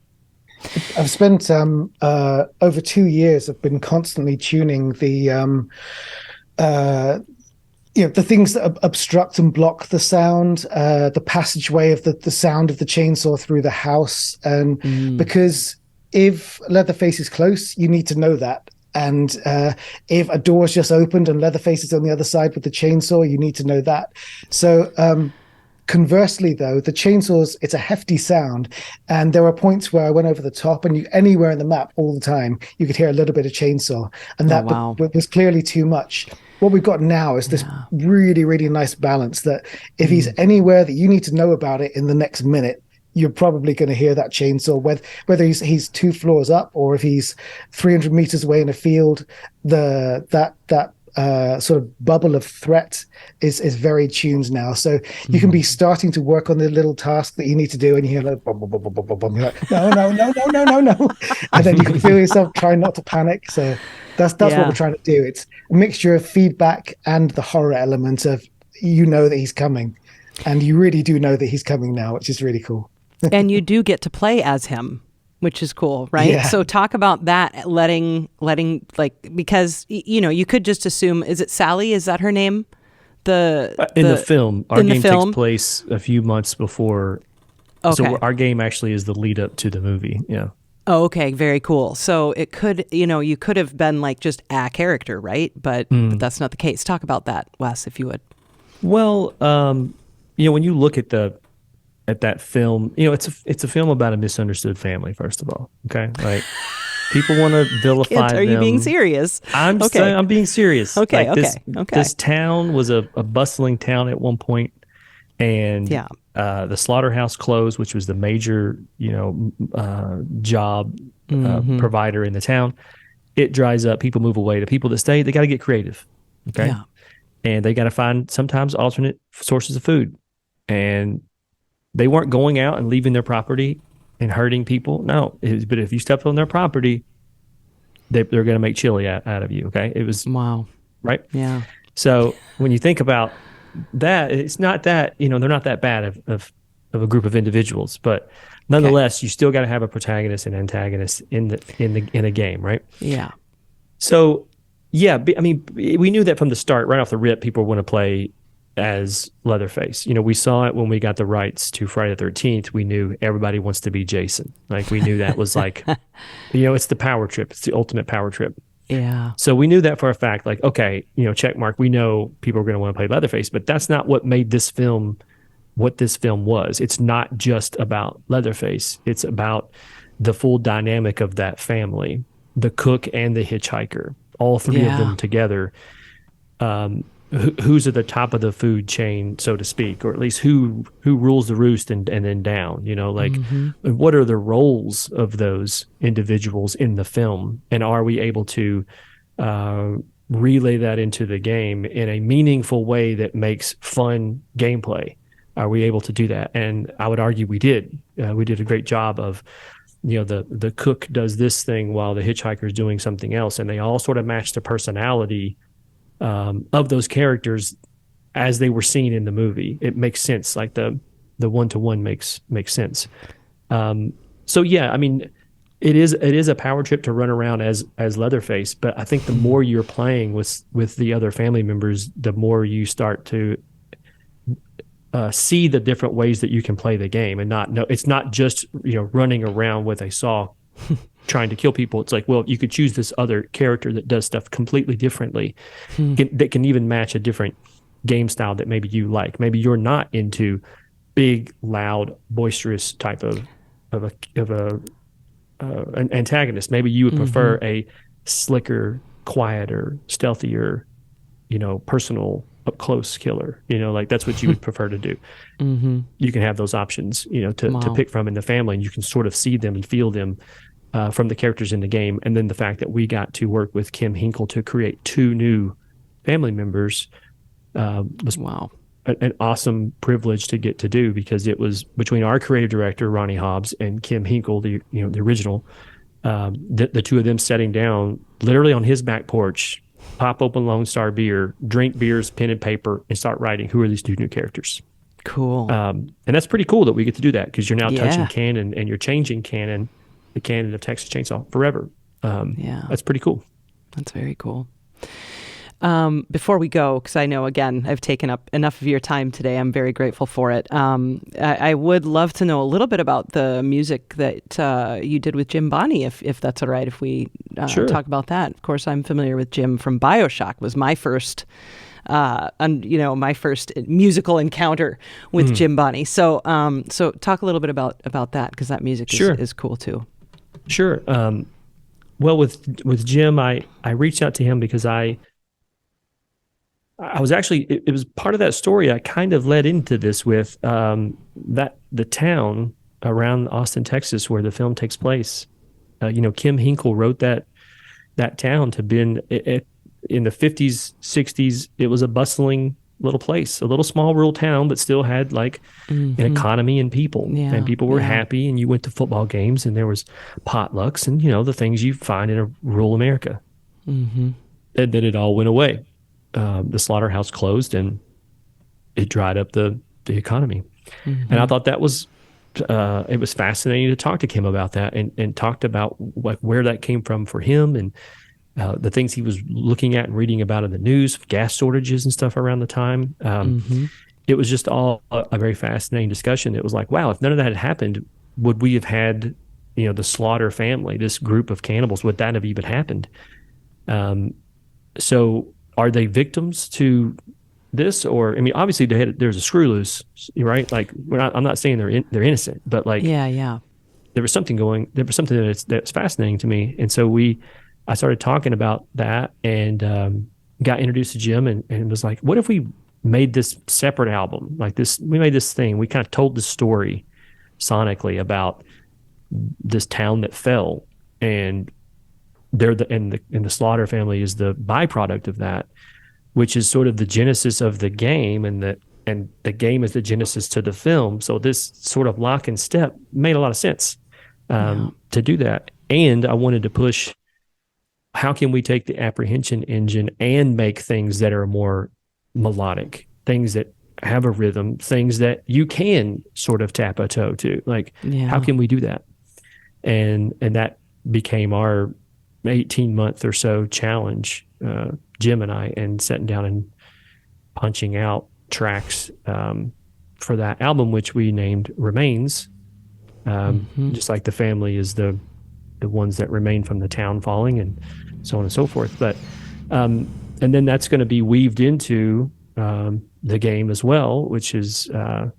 I've spent over 2 years. I've been constantly tuning the things that obstruct and block the sound, the passageway of the sound of the chainsaw through the house, and because if Leatherface is close, you need to know that. And if a door's just opened and Leatherface is on the other side with the chainsaw, you need to know that. So Conversely, though, the chainsaws, it's a hefty sound. And there were points where I went over the top, and anywhere in the map all the time, you could hear a little bit of chainsaw. And that was clearly too much. What we've got now is this really, really nice balance that if he's anywhere that you need to know about it in the next minute, you're probably going to hear that chainsaw, whether he's 2 floors up or if he's 300 meters away in a field. That sort of bubble of threat is very tuned now. So you can be starting to work on the little task that you need to do, and you hear like, bum, bum, bum, bum, bum, bum. You're like, no. And then you can feel yourself trying not to panic. So that's what we're trying to do. It's a mixture of feedback and the horror element of, that he's coming. And you really do know that he's coming now, which is really cool. And you do get to play as him, which is cool, right? Yeah. So talk about that, letting because, you could just assume, is it Sally? Is that her name? In the film, our game takes place a few months before. Okay. So our game actually is the lead up to the movie. Yeah. Oh, okay. Very cool. So it could, you could have been like just a character, right? But that's not the case. Talk about that, Wes, if you would. Well, when you look at that film, it's a film about a misunderstood family. First of all, okay, like people want to vilify Kids, are you being serious? I'm being serious. Okay, like this town was a bustling town at one point, and the slaughterhouse closed, which was the major job provider in the town. It dries up. People move away. The people that stay, they got to get creative. Okay, and they got to find sometimes alternate sources of food, and they weren't going out and leaving their property and hurting people. No, but if you step on their property, they're going to make chili out of you. Okay, it was right. Yeah. So when you think about that, it's not that they're not that bad of a group of individuals, but nonetheless, you still got to have a protagonist and antagonist in a game, right? Yeah. So we knew that from the start, right off the rip, people want to play as Leatherface. We saw it when we got the rights to Friday the 13th. We knew everybody wants to be Jason. Like we knew that was like, it's the power trip. It's the ultimate power trip. Yeah. So we knew that for a fact, like, okay, check mark. We know people are going to want to play Leatherface, but that's not what made this film what this film was. It's not just about Leatherface. It's about the full dynamic of that family, the cook and the hitchhiker, all three of them together. Who's at the top of the food chain, so to speak, or at least who rules the roost and then down, what are the roles of those individuals in the film? And are we able to relay that into the game in a meaningful way that makes fun gameplay? Are we able to do that? And I would argue we did. We did a great job of, the cook does this thing while the hitchhiker is doing something else, and they all sort of match the personality of those characters as they were seen in the movie. It makes sense. Like the one-to-one makes sense. So yeah, I mean, it is a power trip to run around as Leatherface, but I think the more you're playing with the other family members, the more you start to see the different ways that you can play the game, and it's not just running around with a saw trying to kill people. It's like, well, you could choose this other character that does stuff completely differently, that can even match a different game style that maybe you like. Maybe you're not into big, loud, boisterous type of an antagonist. Maybe you would prefer a slicker, quieter, stealthier, personal, up close killer. Like that's what you would prefer to do. You can have those options, to pick from in the family, and you can sort of see them and feel them from the characters in the game. And then the fact that we got to work with Kim Hinkle to create 2 new family members was an awesome privilege to get to do, because it was between our creative director Ronnie Hobbs and Kim Hinkle, the original, the 2 of them sitting down literally on his back porch, pop open Lone Star beer, drink beers, pen and paper, and start writing who are these 2 new characters. Cool. And that's pretty cool that we get to do that, because you're now touching canon and you're changing the canon of Texas Chainsaw forever. That's pretty cool. That's very cool. Before we go, because I know, again, I've taken up enough of your time today. I'm very grateful for it. I would love to know a little bit about the music that you did with Jim Bonney, if that's all right, if we Sure. talk about that. Of course, I'm familiar with Jim from BioShock, was my first my first musical encounter with Jim Bonney. So talk a little bit about that, because that music is cool too. Sure. Well, with Jim, I reached out to him because I was actually, it was part of that story I kind of led into this with, that the town around Austin, Texas, where the film takes place. Kim Hinkle wrote that town to be in the 50s, 60s. It was a bustling little place, a little small rural town, but still had like an economy and people, and people were happy, and you went to football games, and there was potlucks and, the things you find in a rural America. And then it all went away. The slaughterhouse closed, and it dried up the economy. And I thought that was, it was fascinating to talk to Kim about that, and talked about like where that came from for him, and the things he was looking at and reading about in the news, gas shortages and stuff around the time. It was just all a very fascinating discussion. It was like, wow, if none of that had happened, would we have had, the Slaughter family, this group of cannibals, would that have even happened? So are they victims to this? Or, I mean, obviously there's a screw loose, right? Like, I'm not saying they're innocent, but like, there was something that's fascinating to me. And so I started talking about that, and got introduced to Jim, and was like, what if we made this separate album? Like this, we made this thing. We kind of told the story sonically about this town that fell, and the Slaughter family is the byproduct of that, which is sort of the genesis of the game, and the game is the genesis to the film. So this sort of lock and step made a lot of sense to do that. And I wanted to push, how can we take the apprehension engine and make things that are more melodic, things that have a rhythm, things that you can sort of tap a toe to? Like, how can we do that? And that became our 18-month or so challenge, Jim and I, and sitting down and punching out tracks for that album, which we named Remains, just like the family is the ones that remain from the town falling, and so on and so forth. But and then that's going to be weaved into the game as well, which is going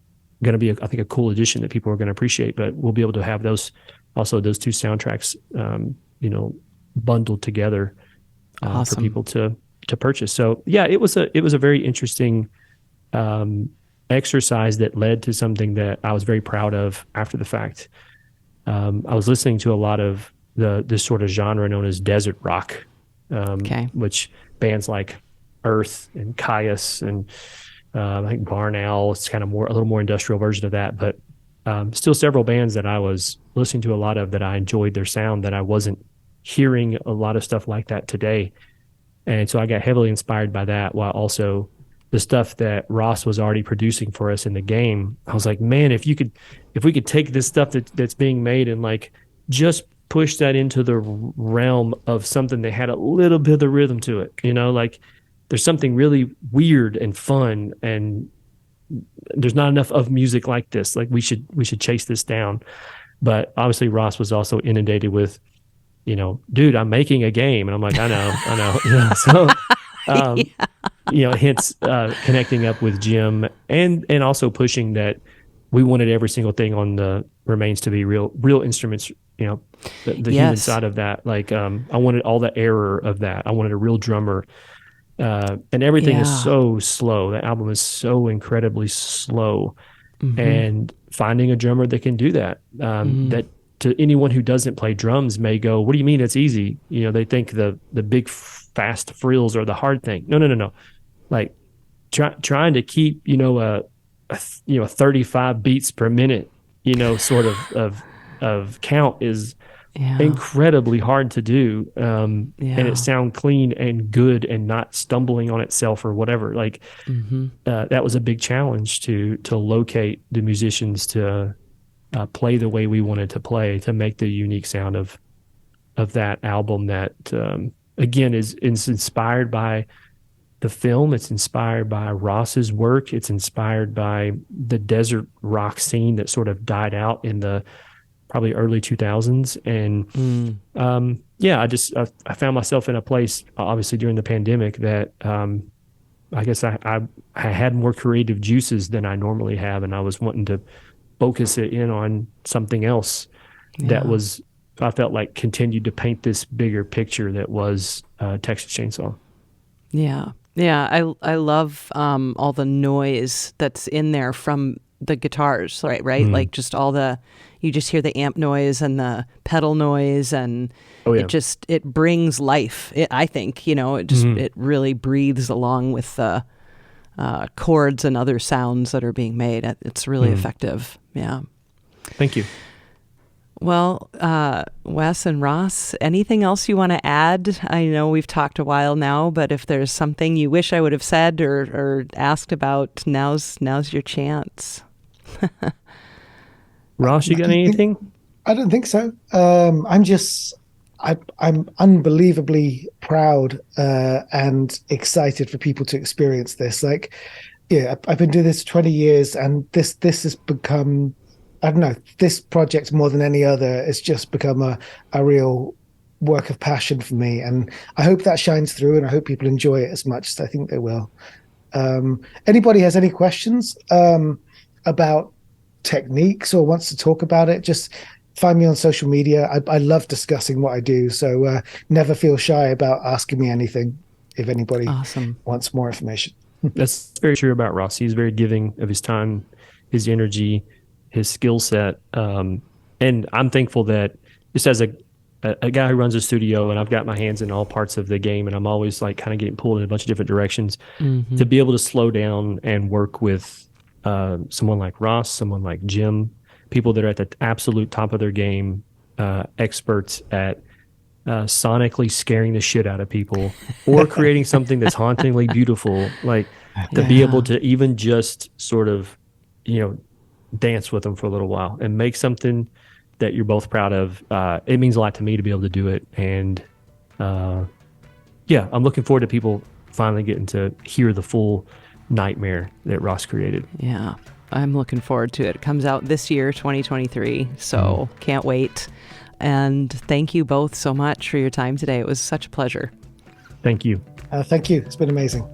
to be, I think, a cool addition that people are going to appreciate. But we'll be able to have those two soundtracks, bundled together for people to purchase. So yeah, it was a very interesting exercise that led to something that I was very proud of after the fact. I was listening to a lot of this sort of genre known as desert rock, which bands like Earth and Caius and I think Barn Owl, it's kind of a little more industrial version of that, but still several bands that I was listening to a lot of that I enjoyed their sound, that I wasn't hearing a lot of stuff like that today. And so I got heavily inspired by that, while also the stuff that Ross was already producing for us in the game. I was like, man, if we could take this stuff that's being made and like just push that into the realm of something that had a little bit of the rhythm to it, like there's something really weird and fun, and there's not enough of music like this. Like we should chase this down. But obviously Ross was also inundated with, dude, I'm making a game. And I'm like, I know. So, hence connecting up with Jim, and also pushing that we wanted every single thing on the Remains to be real instruments, the human side of that. Like, I wanted all the error of that. I wanted a real drummer. And everything is so slow. The album is so incredibly slow. And finding a drummer that can do that, that to anyone who doesn't play drums may go, what do you mean it's easy? They think the big fast frills are the hard thing. No. Like trying to keep, a 35 beats per minute, sort of count is incredibly hard to do. And it sound clean and good and not stumbling on itself or whatever. Like that was a big challenge to locate the musicians to play the way we wanted to play, to make the unique sound of that album that again is inspired by the film. It's inspired by Ross's work. It's inspired by the desert rock scene that sort of died out in the probably early 2000s. And I found myself in a place, obviously during the pandemic, that I guess I had more creative juices than I normally have, and I was wanting to focus it in on something else that was, I felt like, continued to paint this bigger picture that was Texas Chainsaw. Yeah. Yeah. I love all the noise that's in there from the guitars, right? Like just you just hear the amp noise and the pedal noise, and it brings life. I think, it really breathes along with the chords and other sounds that are being made. It's really effective. Yeah. Thank you. Well, Wes and Ross, anything else you want to add? I know we've talked a while now, but if there's something you wish I would have said or asked about, now's your chance. Ross, you got anything? I don't think so. I'm unbelievably proud and excited for people to experience this. Like, I've been doing this 20 years, and this has become, I don't know, this project more than any other, it's just become a real work of passion for me. And I hope that shines through, and I hope people enjoy it as much as I think they will. Anybody has any questions about techniques or wants to talk about it, just find me on social media. I love discussing what I do, so never feel shy about asking me anything if anybody wants more information. That's very true about Ross. He's very giving of his time, his energy, his skill set. And I'm thankful that just as a guy who runs a studio, and I've got my hands in all parts of the game, and I'm always like kind of getting pulled in a bunch of different directions, to be able to slow down and work with someone like Ross, someone like Jim, people that are at the absolute top of their game, experts at sonically scaring the shit out of people or creating something that's hauntingly beautiful, like to be able to even just sort of, dance with them for a little while and make something that you're both proud of. It means a lot to me to be able to do it. And I'm looking forward to people finally getting to hear the full nightmare that Ross created. Yeah, I'm looking forward to it. It comes out this year, 2023, so can't wait. And thank you both so much for your time today. It was such a pleasure. Thank you. Thank you. It's been amazing.